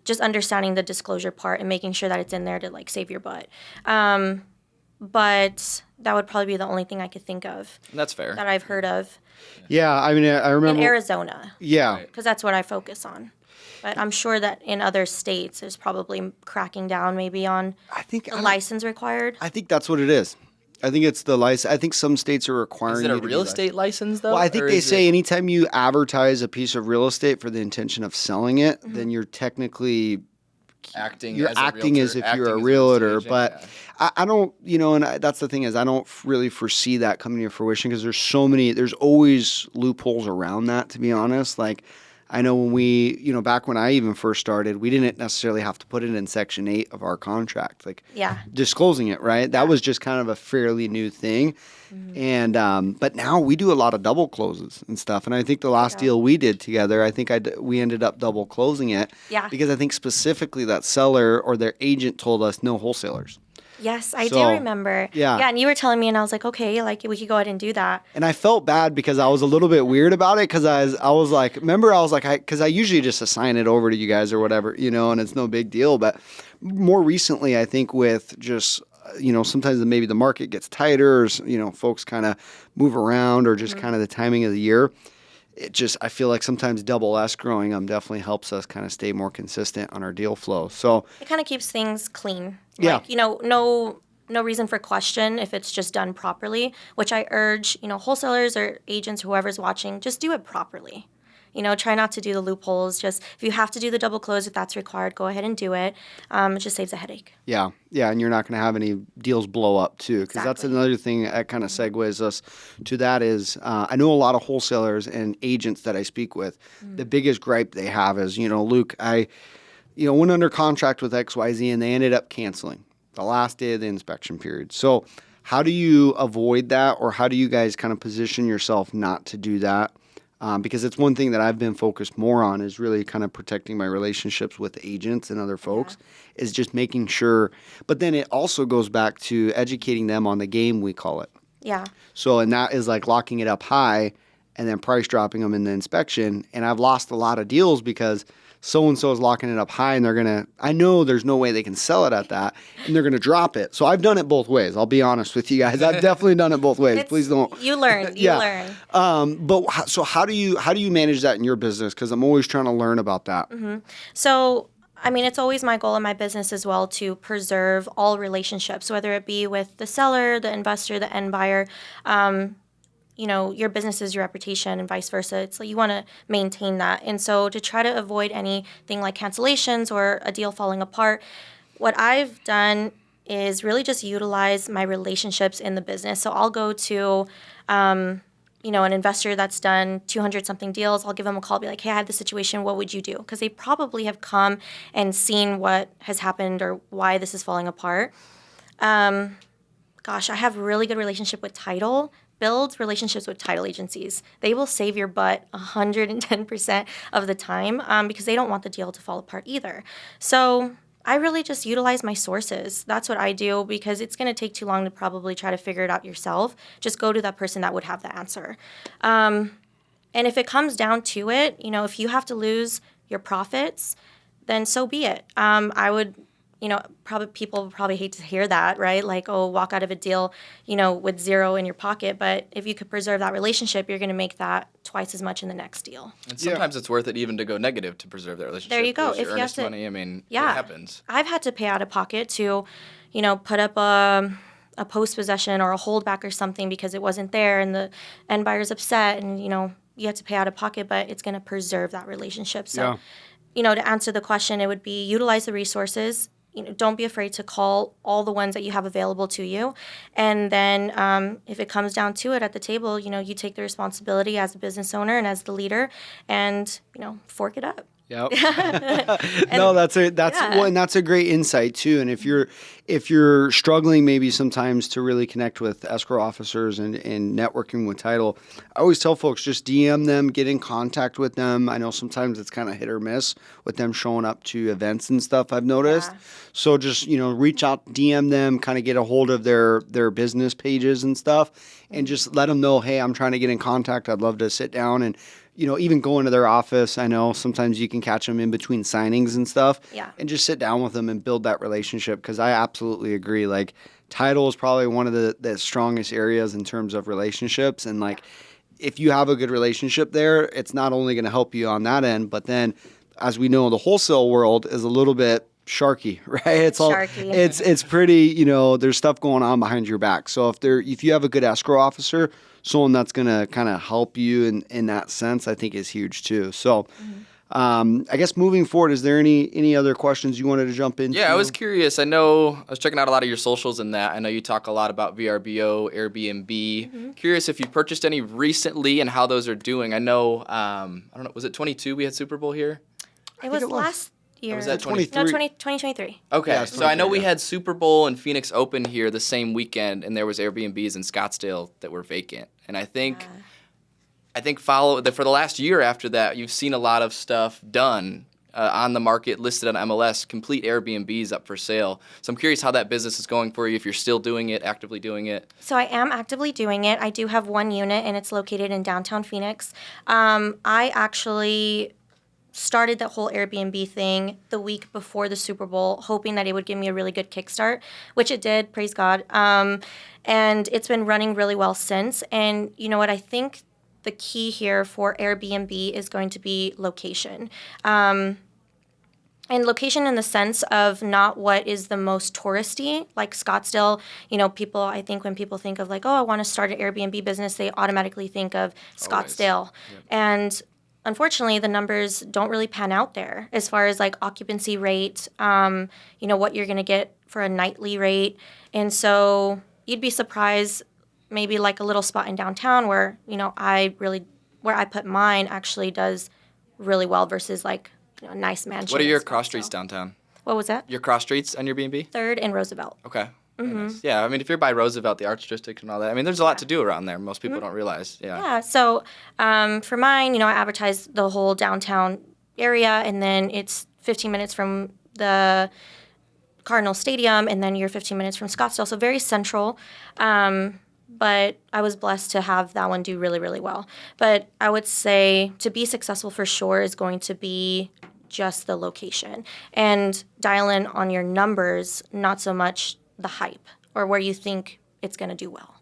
just understanding the disclosure part and making sure that it's in there to like save your butt. But that would probably be the only thing I could think of That's fair. that I've heard of Yeah, I mean, I remember. in Arizona, Yeah. because that's what I focus on. But I'm sure that in other states, there's probably cracking down maybe on the license required. I think that's what it is. I think it's the license. I think some states are requiring Is it you a to be real licensed. estate license, though? Well, I think or they is say it- anytime you advertise a piece of real estate for the intention of selling it, then you're technically acting you're as a acting realtor, as if acting you're a as an realtor. estate But agent, I don't, that's the thing is I don't really foresee that coming to fruition because there's always loopholes around that, to be honest. Like I know when back when I even first started, we didn't necessarily have to put it in Section 8 of our contract, like Yeah. disclosing it, right? That was just kind of a fairly new thing. And but now we do a lot of double closes and stuff. And I think the last deal we did together, I think we ended up double closing it. Yeah. Because I think specifically that seller or their agent told us no wholesalers. Yes, I So, do remember. yeah. Yeah, and you were telling me, and I was like, okay, like we could go ahead and do that. And I felt bad because I was a little bit weird about it because I was like, because I usually just assign it over to you guys or whatever, and it's no big deal. But more recently, I think with just, sometimes maybe the market gets tighter or, folks kind of move around or just kind of the timing of the year. I feel like sometimes double escrowing definitely helps us kind of stay more consistent on our deal flow. So It kind of keeps things clean. Yeah. Like, no reason for question if it's just done properly, which I urge, wholesalers or agents, whoever's watching, just do it properly. Try not to do the loopholes. Just if you have to do the double close, if that's required, go ahead and do it. It just saves a headache. yeah, and you're not going to have any deals blow up too, because that's Exactly. another thing that kind of segues us to that is I know a lot of wholesalers and agents that I speak with. The biggest gripe they have is, Luke, I went under contract with XYZ and they ended up canceling the last day of the inspection period. So How do you avoid that, or how do you guys kind of position yourself not to do that? Because it's one thing that I've been focused more on is really kind of protecting my relationships with agents and other folks, is just making sure. But then it also goes back to educating them on the game, we call it. Yeah. So, and that is like locking it up high and then price dropping them in the inspection. And I've lost a lot of deals because so-and-so is locking it up high and I know there's no way they can sell it at that, and they're going to drop it. So I've done it both ways. I'll be honest with you guys. I've definitely done it both ways. Please don't. You learn. Yeah. So how do you manage that in your business? Because I'm always trying to learn about that. Mm-hmm. So, I mean, it's always my goal in my business as well to preserve all relationships, whether it be with the seller, the investor, the end buyer. Your business is your reputation and vice versa. It's like you want to maintain that. And so to try to avoid anything like cancellations or a deal falling apart, what I've done is really just utilize my relationships in the business. So I'll go to, an investor that's done 200-something deals. I'll give them a call, be like, hey, I have this situation. What would you do? Because they probably have come and seen what has happened or why this is falling apart. I have a really good relationship with title. Build relationships with title agencies. They will save your butt 110% of the time because they don't want the deal to fall apart either. So I really just utilize my sources. That's what I do because it's going to take too long to probably try to figure it out yourself. Just go to that person that would have the answer. And if it comes down to it, if you have to lose your profits, then so be it. I would people probably hate to hear that, right? Like, oh, walk out of a deal, with zero in your pocket. But if you could preserve that relationship, you're going to make that twice as much in the next deal. And sometimes it's worth it even to go negative to preserve that relationship. There you go. If you earnest money, it happens. I've had to pay out of pocket to, put up a post possession or a holdback or something because it wasn't there and the end buyer's upset and, you have to pay out of pocket, but it's going to preserve that relationship. So, to answer the question, it would be utilize the resources. Don't be afraid to call all the ones that you have available to you. And then if it comes down to it at the table, you take the responsibility as a business owner and as the leader and, fork it up. Yep. No, that's a great insight too. And if you're struggling maybe sometimes to really connect with escrow officers and networking with title, I always tell folks just DM them, get in contact with them. I know sometimes it's kind of hit or miss with them showing up to events and stuff, I've noticed. Yeah. So just, reach out, DM them, kind of get a hold of their business pages and stuff and just let them know, hey, I'm trying to get in contact. I'd love to sit down and even go into their office. I know sometimes you can catch them in between signings and stuff. Yeah. And just sit down with them and build that relationship because I absolutely agree. Like, title is probably one of the strongest areas in terms of relationships. And, if you have a good relationship there, it's not only going to help you on that end, but then, as we know, the wholesale world is a little bit sharky, right? It's sharky. It's pretty, there's stuff going on behind your back. So if you have a good escrow officer, someone that's going to kind of help you in that sense, I think is huge too. So I guess moving forward, is there any other questions you wanted to jump into? Yeah, I was curious. I was checking out a lot of your socials and that. I know you talk a lot about VRBO, Airbnb. Mm-hmm. Curious if you purchased any recently and how those are doing. I know, I don't know, was it 22 we had Super Bowl here? It was last year. Or was that 2023? Okay, yeah, so I know we had Super Bowl and Phoenix Open here the same weekend, and there was Airbnbs in Scottsdale that were vacant. And I think for the last year after that, you've seen a lot of stuff done on the market, listed on MLS, complete Airbnbs up for sale. So I'm curious how that business is going for you, if you're still doing it, actively doing it. So I am actively doing it. I do have one unit, and it's located in downtown Phoenix. I actually started that whole Airbnb thing the week before the Super Bowl, hoping that it would give me a really good kickstart, which it did, praise God. And it's been running really well since. And you know what? I think the key here for Airbnb is going to be location. And location in the sense of not what is the most touristy, like Scottsdale. People, I think when people think of I want to start an Airbnb business, they automatically think of Scottsdale. Yep. And unfortunately, the numbers don't really pan out there as far as occupancy rate, what you're going to get for a nightly rate. And so you'd be surprised, maybe a little spot in downtown where, where I put mine actually does really well versus a nice mansion. What are your cross streets downtown? What was that? Your cross streets on your B&B? 3rd and Roosevelt. Okay. Nice. Yeah, I mean, if you're by Roosevelt, the Arts District and all that, I mean, there's a lot to do around there. Most people don't realize. Yeah. Yeah. So for mine, I advertise the whole downtown area, and then it's 15 minutes from the Cardinal Stadium, and then you're 15 minutes from Scottsdale. So very central. But I was blessed to have that one do really, really well. But I would say to be successful for sure is going to be just the location and dial in on your numbers, not so much the hype or where you think it's going to do well.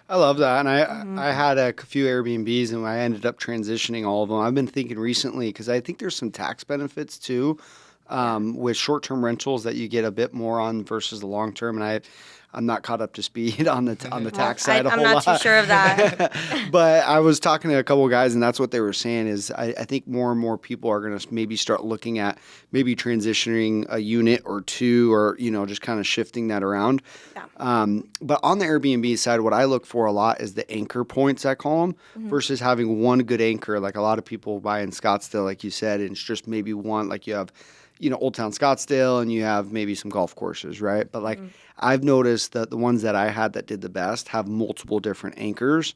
I love that. And I had a few Airbnbs and I ended up transitioning all of them. I've been thinking recently, because I think there's some tax benefits too with short-term rentals that you get a bit more on versus the long-term. And I'm not caught up to speed on the tax side a whole lot. I'm not too sure of that. But I was talking to a couple of guys, and that's what they were saying is I think more and more people are going to maybe start looking at maybe transitioning a unit or two, or, just kind of shifting that around. Yeah. But on the Airbnb side, what I look for a lot is the anchor points, I call them, versus having one good anchor. Like a lot of people buy in Scottsdale, like you said, and it's just maybe one, like you have Old Town Scottsdale, and you have maybe some golf courses, right? But I've noticed that the ones that I had that did the best have multiple different anchors,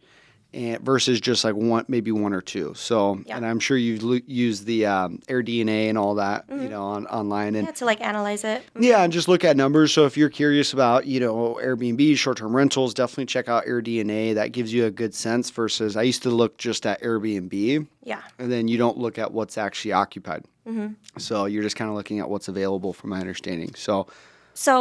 and versus just like maybe one or two. So, and I'm sure you've used the AirDNA and all that, online, and to analyze it. Yeah, and just look at numbers. So if you're curious about, Airbnb, short-term rentals, definitely check out AirDNA. That gives you a good sense versus I used to look just at Airbnb. Yeah. And then you don't look at what's actually occupied. So you're just kind of looking at what's available from my understanding. So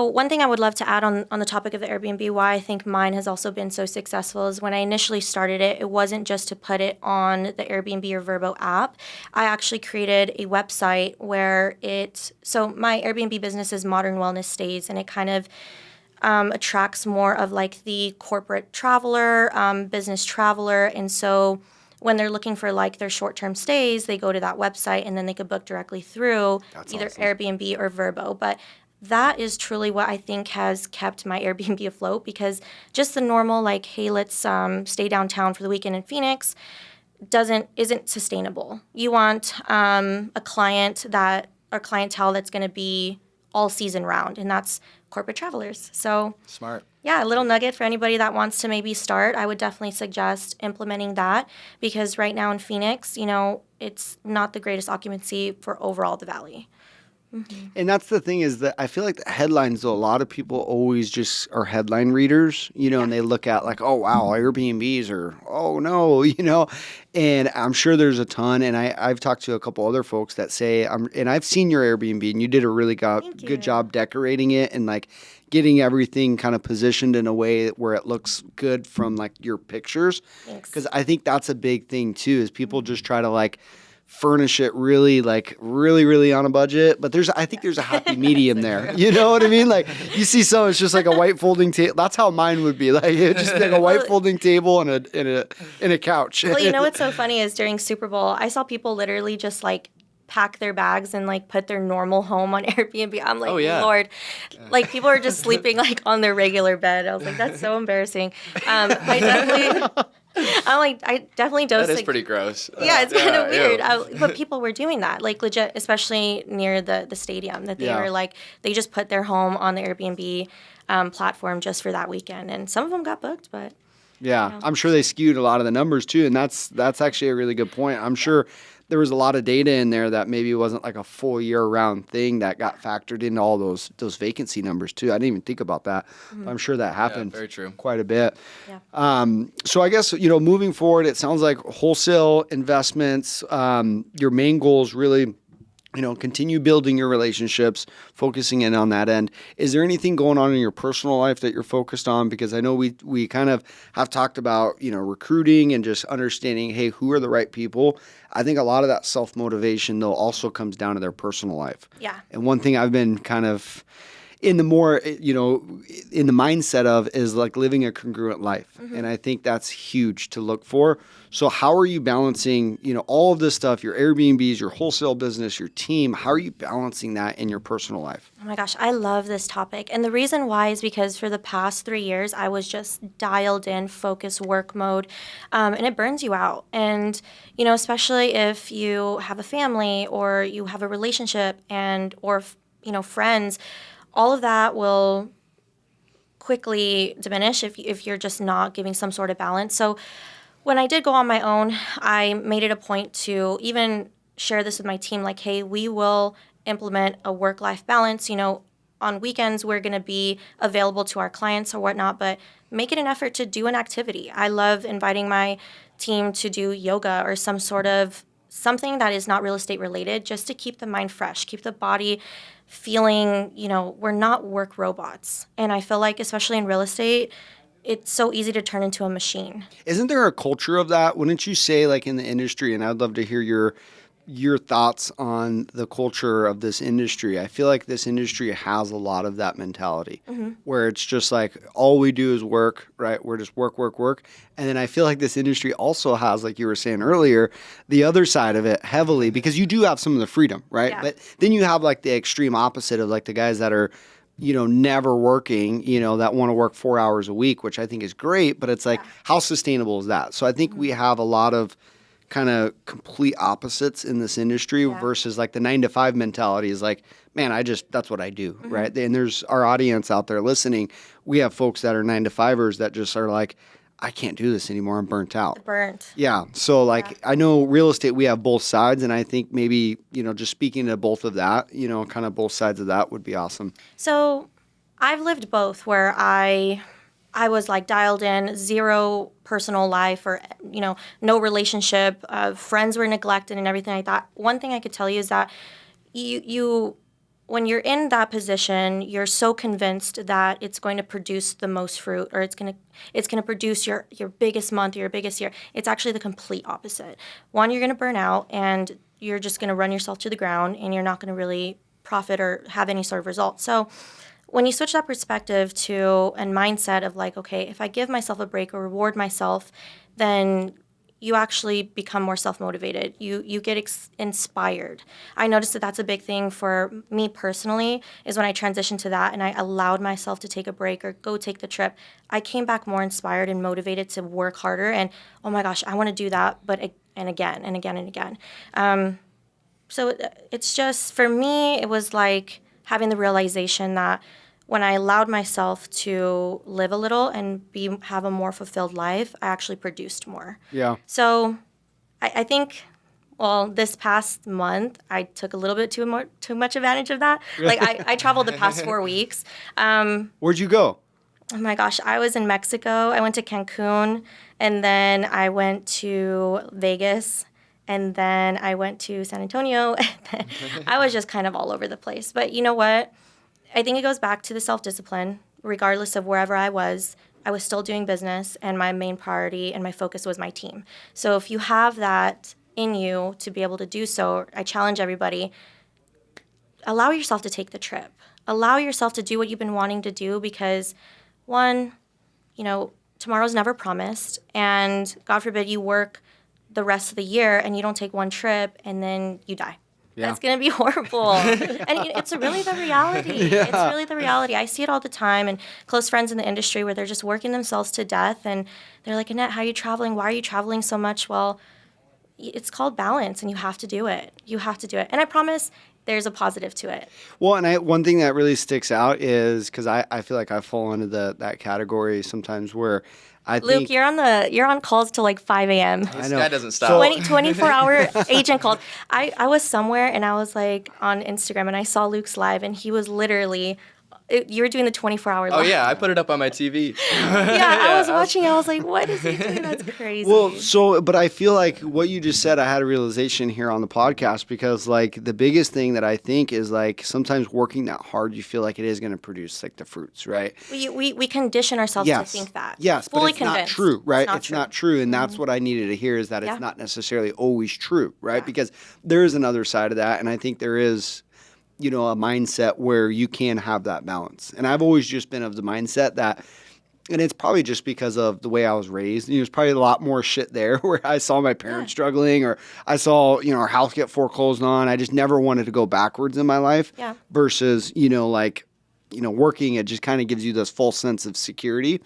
one thing I would love to add on the topic of the Airbnb, why I think mine has also been so successful, is when I initially started it, it wasn't just to put it on the Airbnb or Vrbo app. I actually created a website where so my Airbnb business is Modern Wellness Stays, and it kind of attracts more of the corporate traveler, business traveler. And so when they're looking for their short-term stays, they go to that website and then they could book directly through either awesome. Airbnb or Vrbo. But that is truly what I think has kept my Airbnb afloat, because just the normal hey, let's stay downtown for the weekend in Phoenix isn't sustainable. You want a clientele that's going to be all season round, and that's corporate travelers. So smart. Yeah, a little nugget for anybody that wants to maybe start. I would definitely suggest implementing that, because right now in Phoenix, it's not the greatest occupancy for overall the valley. And that's the thing, is that I feel like the headlines, though, a lot of people always just are headline readers, and they look at oh, wow, Airbnbs, or, oh, no, and I'm sure there's a ton. And I've talked to a couple other folks that say, and I've seen your Airbnb, and you did a really good job decorating it and getting everything kind of positioned in a way where it looks good from your pictures. Thanks. Because I think that's a big thing too, is people just try to furnish it really really on a budget, but I think there's a happy medium there. You know what I mean? You see some, it's just a white folding table. That's how mine would be. It's just a white folding table and a couch. Well, what's so funny is during Super Bowl, I saw people literally just pack their bags and put their normal home on Airbnb. I'm like, oh, yeah. Lord, people are just sleeping on their regular bed. I was like, that's so embarrassing. I definitely don't. That is pretty gross. Yeah, it's kind of weird. But people were doing that, legit, especially near the stadium. That they were they just put their home on the Airbnb platform just for that weekend, and some of them got booked. But yeah, I'm sure they skewed a lot of the numbers too, and that's actually a really good point. I'm sure there was a lot of data in there that maybe wasn't a full year-round thing that got factored into all those vacancy numbers too. I didn't even think about that. But I'm sure that happened very true. Quite a bit. Yeah. So I guess, moving forward, it sounds like wholesale investments, your main goal is really, continue building your relationships, focusing in on that end. Is there anything going on in your personal life that you're focused on? Because I know we kind of have talked about, recruiting and just understanding, hey, who are the right people? I think a lot of that self-motivation, though, also comes down to their personal life. Yeah. And one thing I've been kind of in the more, in the mindset of is living a congruent life. And I think that's huge to look for. So how are you balancing, all of this stuff, your Airbnbs, your wholesale business, your team? How are you balancing that in your personal life? Oh my gosh, I love this topic. And the reason why is because for the past 3 years, I was just dialed in, focus, work mode, and it burns you out. And, especially if you have a family or you have a relationship or friends, all of that will quickly diminish if you're just not giving some sort of balance. So when I did go on my own, I made it a point to even share this with my team, like, hey, we will implement a work-life balance. On weekends, we're going to be available to our clients or whatnot, but make it an effort to do an activity. I love inviting my team to do yoga or some sort of something that is not real estate related, just to keep the mind fresh, keep the body feeling, we're not work robots. And I feel like, especially in real estate, it's so easy to turn into a machine. Isn't there a culture of that? Wouldn't you say, like, in the industry, and I'd love to hear your thoughts on the culture of this industry. I feel like this industry has a lot of that mentality where it's just like all we do is work, right? We're just work, work, work. And then I feel like this industry also has, like you were saying earlier, the other side of it heavily, because you do have some of the freedom, right? Yeah. But then you have like the extreme opposite of like the guys that are never working, that want to work 4 hours a week, which I think is great, but it's like, how sustainable is that? So I think we have a lot of kind of complete opposites in this industry versus like the 9 to 5 mentality is like, man, that's what I do. Right. And there's our audience out there listening. We have folks that are 9 to 5ers that just are like, I can't do this anymore. I'm burnt out. Yeah. So like, I know real estate, we have both sides. And I think maybe, just speaking to both of that, kind of both sides of that would be awesome. So I've lived both where I was like dialed in, zero personal life or, no relationship. Friends were neglected and everything like that. One thing I could tell you is that you when you're in that position, you're so convinced that it's going to produce the most fruit or it's going to produce your biggest month or your biggest year. It's actually the complete opposite. One, you're going to burn out and you're just going to run yourself to the ground and you're not going to really profit or have any sort of results. So when you switch that perspective to a mindset of like, okay, if I give myself a break or reward myself, then you actually become more self-motivated. You get inspired. I noticed that that's a big thing for me personally is when I transitioned to that and I allowed myself to take a break or go take the trip, I came back more inspired and motivated to work harder and, oh my gosh, I want to do that, and again and again and again. So it's just, for me, it was like having the realization that when I allowed myself to live a little and have a more fulfilled life, I actually produced more. Yeah. So I think, this past month, I took a little bit too much advantage of that. Like I traveled the past 4 weeks. Where'd you go? Oh my gosh, I was in Mexico. I went to Cancun, and then I went to Vegas, and then I went to San Antonio. I was just kind of all over the place. But you know what? I think it goes back to the self-discipline. Regardless of wherever I was still doing business, and my main priority and my focus was my team. So if you have that in you to be able to do so, I challenge everybody, allow yourself to take the trip. Allow yourself to do what you've been wanting to do because, one, tomorrow's never promised, and God forbid you work the rest of the year and you don't take one trip and then you die. Yeah. That's going to be horrible. And it's really the reality. Yeah. It's really the reality. I see it all the time, and close friends in the industry where they're just working themselves to death, and they're like, Annette, how are you traveling? Why are you traveling so much? Well, it's called balance, and you have to do it. You have to do it. And I promise there's a positive to it. Well, and one thing that really sticks out is, because I feel like I fall into that category sometimes where Luke, you're on calls till like 5 a.m. This guy doesn't stop. 24-hour agent calls. I was somewhere and I was like on Instagram and I saw Luke's live and he was literally, you were doing the 24-hour live. Oh yeah, I put it up on my TV. Yeah, I was watching. I was like, what is he doing? That's crazy. Well, but I feel like what you just said, I had a realization here on the podcast because like the biggest thing that I think is like sometimes working that hard, you feel like it is going to produce like the fruits, right? We condition ourselves to think that. Yes, fully but it's convinced. not true, right? It's not true. And that's what I needed to hear is that it's not necessarily always true, right? Because there is another side of that. And I think there is, a mindset where you can have that balance. And I've always just been of the mindset that, and it's probably just because of the way I was raised. There's probably a lot more shit there where I saw my parents struggling or I saw, our house get foreclosed on. I just never wanted to go backwards in my life versus, working, it just kind of gives you this false sense of security.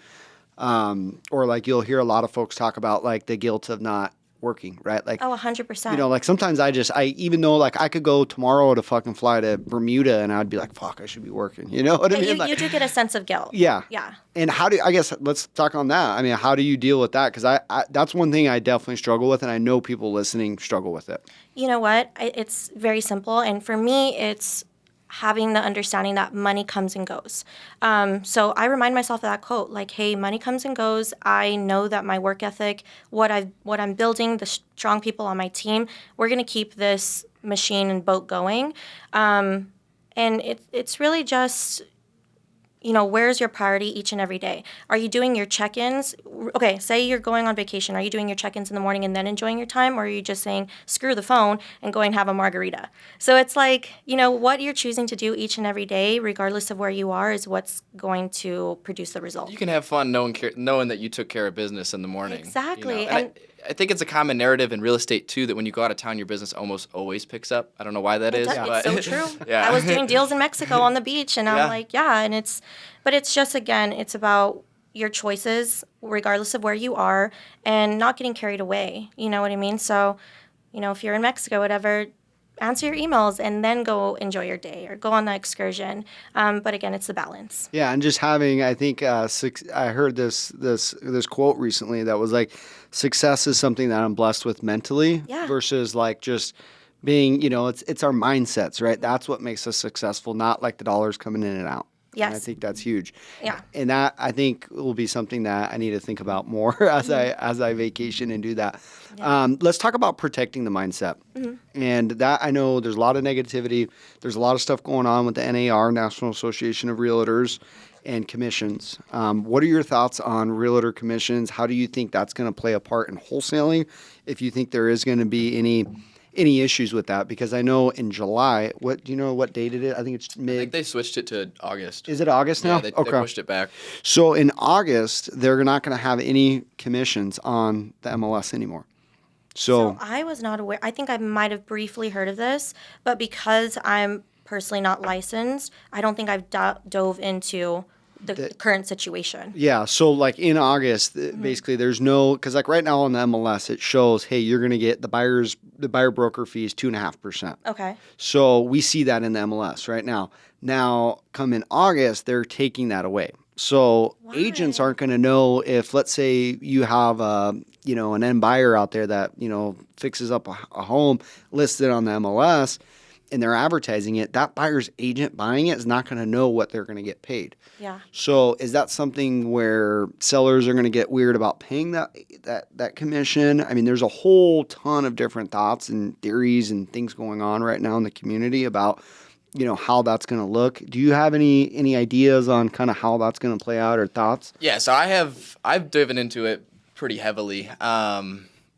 Or like you'll hear a lot of folks talk about like the guilt of not working, right? Like, Oh, 100%. you know, like sometimes even though like I could go tomorrow to fucking fly to Bermuda and I'd be like, fuck, I should be working. You know what I mean? You do get a sense of guilt. Yeah. Yeah. And I guess let's talk on that. I mean, how do you deal with that? Because that's one thing I definitely struggle with, and I know people listening struggle with it. You know what? It's very simple. And for me, it's having the understanding that money comes and goes. So I remind myself of that quote, like, hey, money comes and goes. I know that my work ethic, what I'm building, the strong people on my team, we're going to keep this machine and boat going. And it's really just, you know, where's your priority each and every day? Are you doing your check-ins? Okay, say you're going on vacation. Are you doing your check-ins in the morning and then enjoying your time? Or are you just saying, screw the phone and go and have a margarita? So it's like, you know, what you're choosing to do each and every day, regardless of where you are, is what's going to produce the result. You can have fun knowing that you took care of business in the morning. Exactly. You know? And I think it's a common narrative in real estate, too, that when you go out of town, your business almost always picks up. I don't know why that is. It's so true. Yeah. I was doing deals in Mexico on the beach, and I'm like, yeah. And but it's just, again, it's about your choices, regardless of where you are, and not getting carried away. You know what I mean? So, you know, if you're in Mexico, whatever, answer your emails and then go enjoy your day or go on the excursion. But again, it's the balance. Yeah, and just having, I think, I heard this quote recently that was like, success is something that I'm blessed with mentally versus like just being, you know, it's our mindsets, right? That's what makes us successful, not like the dollars coming in and out. Yes. And I think that's huge. Yeah. And that, I think, will be something that I need to think about more as I vacation and do that. Yeah. Let's talk about protecting the mindset. And that, I know there's a lot of negativity. There's a lot of stuff going on with the NAR, National Association of Realtors, and commissions. What are your thoughts on realtor commissions? How do you think that's going to play a part in wholesaling? If you think there is going to be any issues with that, because I know in July, do you know what date it is? I think it's mid. I think they switched it to August. Is it August now? Yeah, they pushed it back. So in August, they're not going to have any commissions on the MLS anymore. So I was not aware. I think I might have briefly heard of this, but because I'm personally not licensed, I don't think I've dove into the current situation. Yeah, so like in August, basically there's no, because like right now on the MLS, it shows, hey, you're going to get the buyer broker fee is 2.5%. Okay. So we see that in the MLS right now. Now, come in August, they're taking that away. So agents aren't going to know if, let's say, you have an end buyer out there that fixes up a home listed on the MLS, and they're advertising it. That buyer's agent buying it is not going to know what they're going to get paid. Yeah. So is that something where sellers are going to get weird about paying that commission? I mean, there's a whole ton of different thoughts and theories and things going on right now in the community about how that's going to look. Do you have any ideas on kind of how that's going to play out or thoughts? Yeah, so I've driven into it pretty heavily.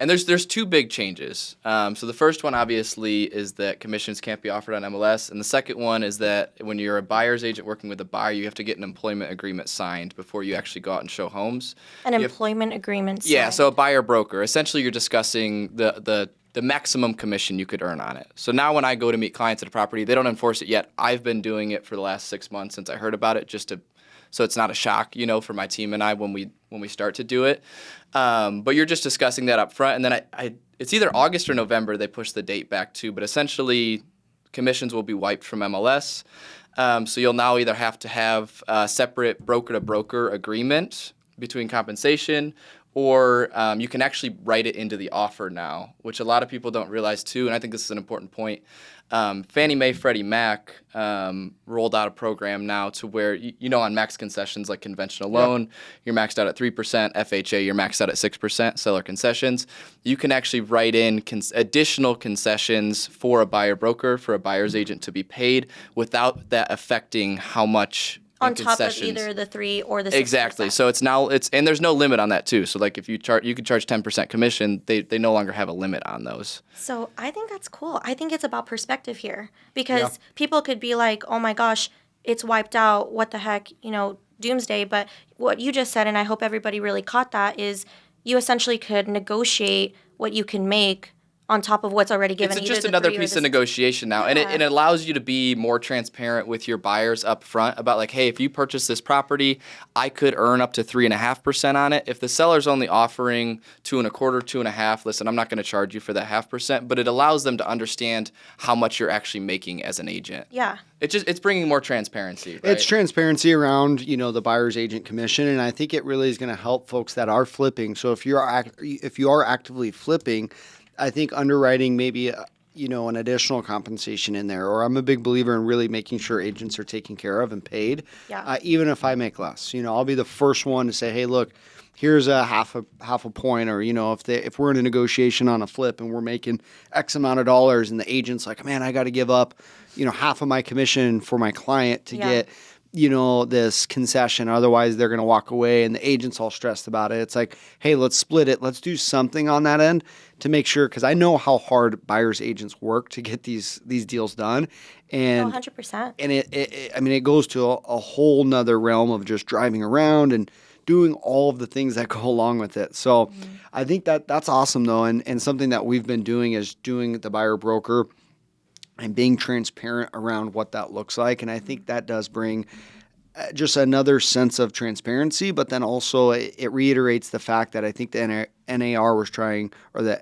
And there's two big changes. So the first one, obviously, is that commissions can't be offered on MLS. And the second one is that when you're a buyer's agent working with a buyer, you have to get an employment agreement signed before you actually go out and show homes. Employment agreement signed? Yeah, so a buyer broker. Essentially, you're discussing the maximum commission you could earn on it. So now when I go to meet clients at a property, they don't enforce it yet. I've been doing it for the last 6 months since I heard about it, so it's not a shock, for my team and I when we start to do it. But you're just discussing that up front, and then it's either August or November they push the date back to, but essentially commissions will be wiped from MLS. So you'll now either have to have a separate broker-to-broker agreement between compensation, or you can actually write it into the offer now, which a lot of people don't realize too, and I think this is an important point. Fannie Mae, Freddie Mac rolled out a program now to where, on max concessions like conventional loan, you're maxed out at 3%, FHA, you're maxed out at 6%, seller concessions. You can actually write in additional concessions for a buyer broker, for a buyer's agent to be paid without that affecting how much on top of either the 3 or the 6%. Exactly. So and there's no limit on that too. So like if you could charge 10% commission, they no longer have a limit on those. So I think that's cool. I think it's about perspective here, because people could be like, oh my gosh, it's wiped out. What the heck, doomsday. But what you just said, and I hope everybody really caught that, is you essentially could negotiate what you can make on top of what's already given. It's either just the another 3 or piece the of negotiation now, and it allows you to be more transparent with your buyers up front about like, hey, if you purchase this property, I could earn up to 3.5% on it. If the seller's only offering 2.25, 2.5, listen, I'm not going to charge you for that 0.5%, but it allows them to understand how much you're actually making as an agent. Yeah. It's bringing more transparency. Right? It's transparency around, the buyer's agent commission, and I think it really is going to help folks that are flipping. So if you are actively flipping, I think underwriting maybe an additional compensation in there. Or I'm a big believer in really making sure agents are taken care of and paid. Yeah. Even if I make less, I'll be the first one to say, hey, look, here's a half a point, or if we're in a negotiation on a flip and we're making X amount of dollars, and the agent's like, man, I got to give up half of my commission for my client to get this concession, otherwise they're going to walk away, and the agent's all stressed about it. It's like, hey, let's split it. Let's do something on that end to make sure, because I know how hard buyers agents work to get these deals done. And 100%. And it goes to a whole nother realm of just driving around and doing all of the things that go along with it. So I think that's awesome though. And something that we've been doing is doing the buyer broker and being transparent around what that looks like. And I think that does bring just another sense of transparency, but then also it reiterates the fact that I think the NAR was trying, or the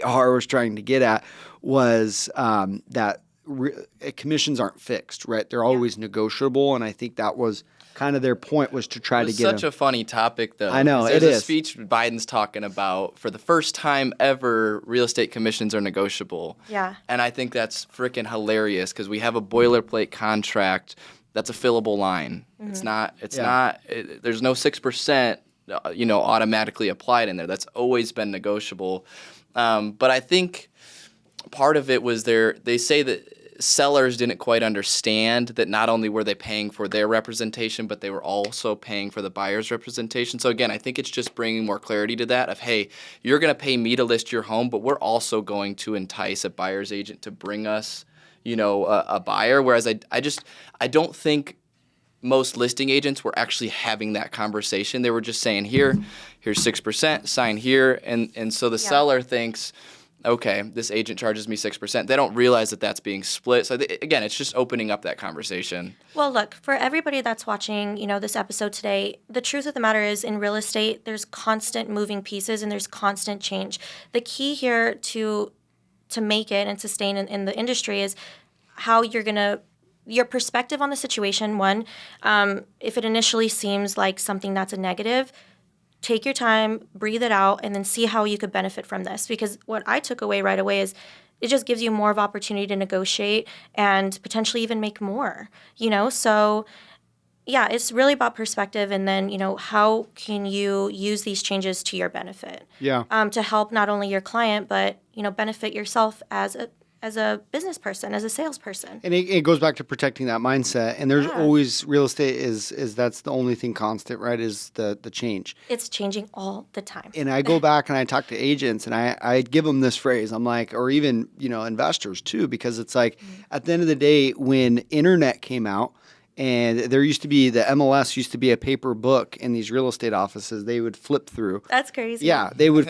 NAR was trying to get at, was that commissions aren't fixed, right? They're always negotiable. And I think that was kind of their point, was to try to get such a funny topic, though. I know, there's it a is. speech Biden's talking about, for the first time ever, real estate commissions are negotiable. Yeah. And I think that's freaking hilarious, because we have a boilerplate contract that's a fillable line. It's not, there's no 6%, automatically applied in there. That's always been negotiable. But I think part of it was they say that sellers didn't quite understand that not only were they paying for their representation, but they were also paying for the buyer's representation. So again, I think it's just bringing more clarity to that of, hey, you're going to pay me to list your home, but we're also going to entice a buyer's agent to bring us, a buyer. Whereas I don't think most listing agents were actually having that conversation. They were just saying, here's 6%, sign here. And so the seller thinks, okay, this agent charges me 6%. They don't realize that that's being split. So again, it's just opening up that conversation. Well, look, for everybody that's watching, this episode today, the truth of the matter is, in real estate, there's constant moving pieces and there's constant change. The key here to make it and sustain in the industry is how you're going to, your perspective on the situation. One, if it initially seems like something that's a negative, take your time, breathe it out, and then see how you could benefit from this. Because what I took away right away is it just gives you more of opportunity to negotiate and potentially even make more, So, yeah, it's really about perspective, and then, how can you use these changes to your benefit? Yeah. To help not only your client, but, benefit yourself as a business person, as a salesperson. And it goes back to protecting that mindset. And there's always, real estate is that's the only thing constant, right, is the change. It's changing all the time. And I go back and I talk to agents, and I give them this phrase. I'm like, or even, investors too, because it's like, at the end of the day, when internet came out, and there used to be, the MLS used to be a paper book in these real estate offices they would flip through. That's crazy. Yeah, they would,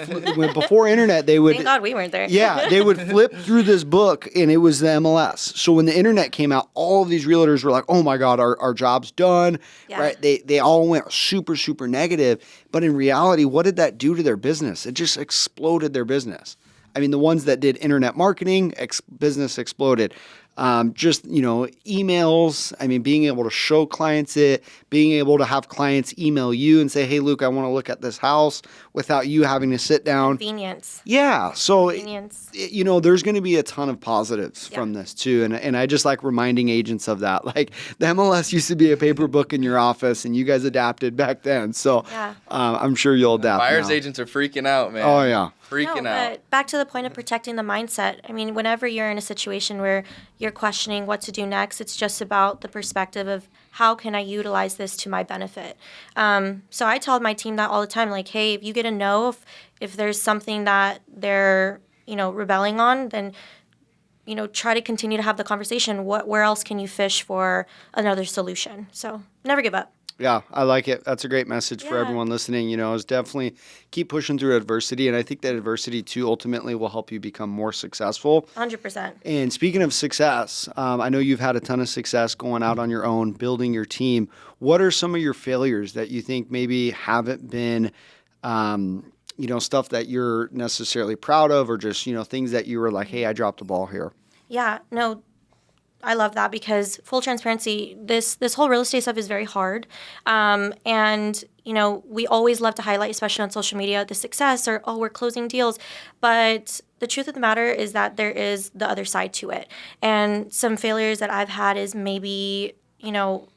before internet, they would. Thank God we weren't there. Yeah, they would flip through this book, and it was the MLS. So when the internet came out, all of these realtors were like, oh my God, our job's done, right? They all went super, super negative. But in reality, what did that do to their business? It just exploded their business. I mean, the ones that did internet marketing, business exploded. Emails. I mean, being able to show clients it, being able to have clients email you and say, hey, Luke, I want to look at this house without you having to sit down. Convenience. Yeah. So, Convenience. There's going to be a ton of positives from this too. And I just like reminding agents of that. Like, the MLS used to be a paper book in your office, and you guys adapted back then. So I'm sure you'll adapt. Buyers now. Agents are freaking out, man. Oh, yeah. Freaking out. But back to the point of protecting the mindset. I mean, whenever you're in a situation where you're questioning what to do next, it's just about the perspective of how can I utilize this to my benefit. So I tell my team that all the time, like, hey, if you get a no, if there's something that they're, rebelling on, then, try to continue to have the conversation. Where else can you fish for another solution? So never give up. Yeah, I like it. That's a great message for Yeah. everyone listening. Is definitely keep pushing through adversity. And I think that adversity too ultimately will help you become more successful. 100%. And speaking of success, I know you've had a ton of success going out on your own, building your team. What are some of your failures that you think maybe haven't been, stuff that you're necessarily proud of, or just, things that you were like, hey, I dropped the ball here? Yeah, no, I love that because full transparency, this whole real estate stuff is very hard. And, we always love to highlight, especially on social media, the success or, oh, we're closing deals. But the truth of the matter is that there is the other side to it. And some failures that I've had is maybe,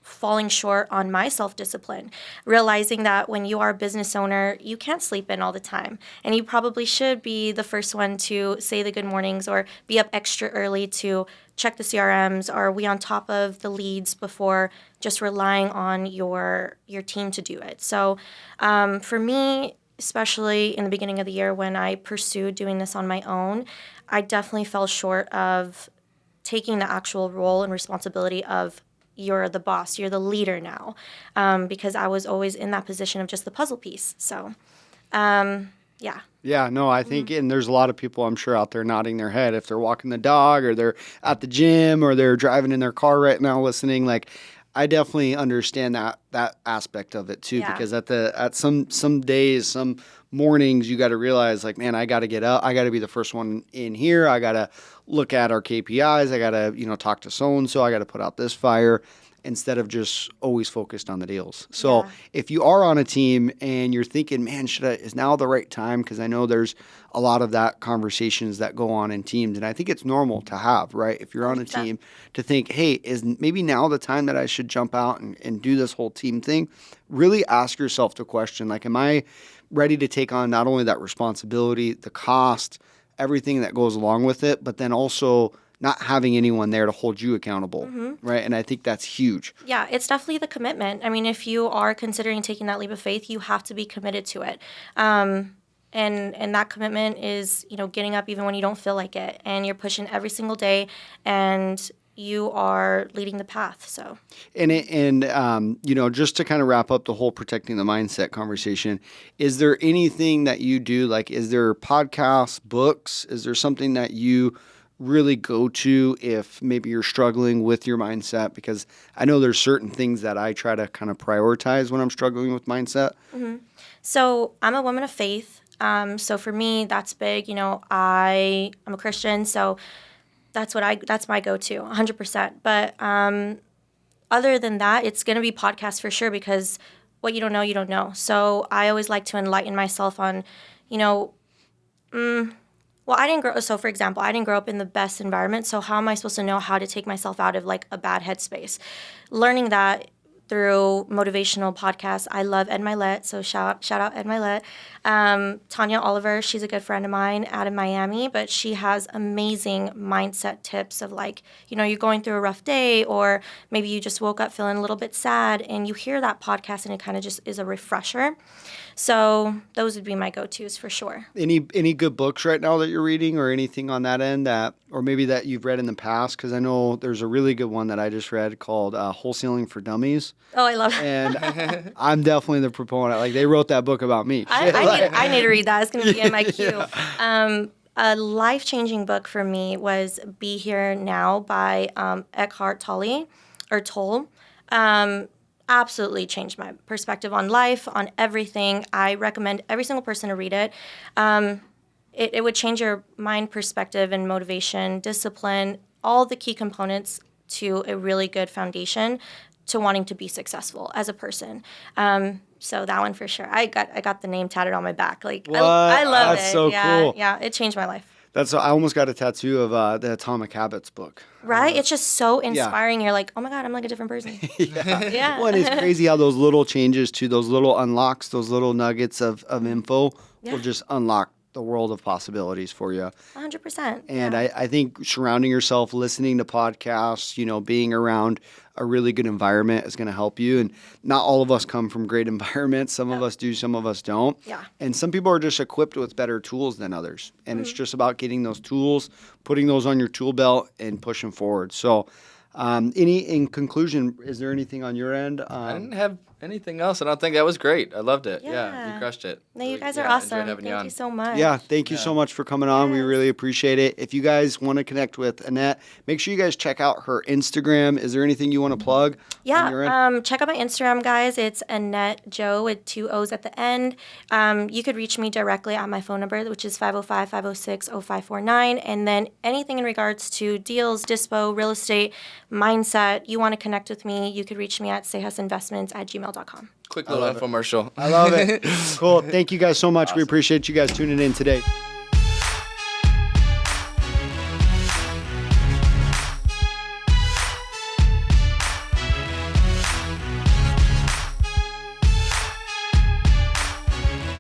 falling short on my self-discipline, realizing that when you are a business owner, you can't sleep in all the time. And you probably should be the first one to say the good mornings or be up extra early to check the CRMs. Are we on top of the leads before just relying on your team to do it? So for me, especially in the beginning of the year when I pursued doing this on my own, I definitely fell short of taking the actual role and responsibility of you're the boss, you're the leader now, because I was always in that position of just the puzzle piece. So, yeah. Yeah, no, I think, and there's a lot of people I'm sure out there nodding their head if they're walking the dog or they're at the gym or they're driving in their car right now listening. Like, I definitely understand that aspect of it too, Yeah. because at some days, some mornings, you got to realize like, man, I got to get up, I got to be the first one in here, I got to look at our KPIs, I got to talk to so and so, I got to put out this fire, instead of just always focused on the deals. So Yeah. if you are on a team and you're thinking, man, is now the right time? Because I know there's a lot of that conversations that go on in teams. And I think it's normal to have, right? If you're on a 100%. team to think, hey, is maybe now the time that I should jump out and do this whole team thing? Really ask yourself the question, like, am I ready to take on not only that responsibility, the cost, everything that goes along with it, but then also not having anyone there to hold you accountable, right? And I think that's huge. Yeah, it's definitely the commitment. I mean, if you are considering taking that leap of faith, you have to be committed to it. And that commitment is, getting up even when you don't feel like it, and you're pushing every single day, and you are leading the path. So, just to kind of wrap up the whole protecting the mindset conversation, is there anything that you do? Like, is there podcasts, books? Is there something that you really go to if maybe you're struggling with your mindset? Because I know there's certain things that I try to kind of prioritize when I'm struggling with mindset. So I'm a woman of faith. So for me, that's big. I'm a Christian, so that's my go-to, 100%. But other than that, it's going to be podcasts for sure, because what you don't know, you don't know. So I always like to enlighten myself on, so for example, I didn't grow up in the best environment. So how am I supposed to know how to take myself out of like a bad headspace? Learning that through motivational podcasts. I love Ed Milet, so shout out Ed Milet. Tanya Oliver, she's a good friend of mine out of Miami, but she has amazing mindset tips of like, you're going through a rough day, or maybe you just woke up feeling a little bit sad, and you hear that podcast and it kind of just is a refresher. So those would be my go-tos for sure. Any good books right now that you're reading, or anything on that end or maybe that you've read in the past? Because I know there's a really good one that I just read called Wholesaling for Dummies. Oh, I love it. And I'm definitely the proponent. Like, they wrote that book about me. I need to read that. It's going to be in my queue. A life-changing book for me was Be Here Now by Eckhart Tolle. Absolutely changed my perspective on life, on everything. I recommend every single person to read it. It would change your mind perspective and motivation, discipline, all the key components to a really good foundation to wanting to be successful as a person. So that one for sure. I got the name tatted on my back. Like, I love it. That's so cool. Yeah, it changed my life. I almost got a tattoo of the Atomic Habits book. Right? It's just so inspiring. You're like, oh my God, I'm like a different person. Yeah. Well, and it's crazy how those little changes to those little unlocks, those little nuggets of info will just unlock the world of possibilities for you. 100%. And I think surrounding yourself, listening to podcasts, being around a really good environment is going to help you. And not all of us come from great environments. Some of us do, some of us don't. Yeah. And some people are just equipped with better tools than others. And it's just about getting those tools, putting those on your tool belt, and pushing forward. So in conclusion, is there anything on your end? I didn't have Anything else? I don't think that was great. I loved it. Yeah, Yeah. you crushed it. No, you guys are enjoyed awesome. having Thank on. you so much. Yeah, thank you so much for coming on. We Yes. really appreciate it. If you guys want to connect with Annette, make sure you guys check out her Instagram. Is there anything you want to plug? on your end? Yeah, check out my Instagram, guys. It's Annette Joe with 2 O's at the end. You could reach me directly at my phone number, which is 505-506-0549. And then anything in regards to deals, dispo, real estate, mindset, you want to connect with me, you could reach me at sejasinvestments@gmail.com. Quick little infomercial. I love it. Cool. Thank you guys so much. We appreciate you guys tuning in today.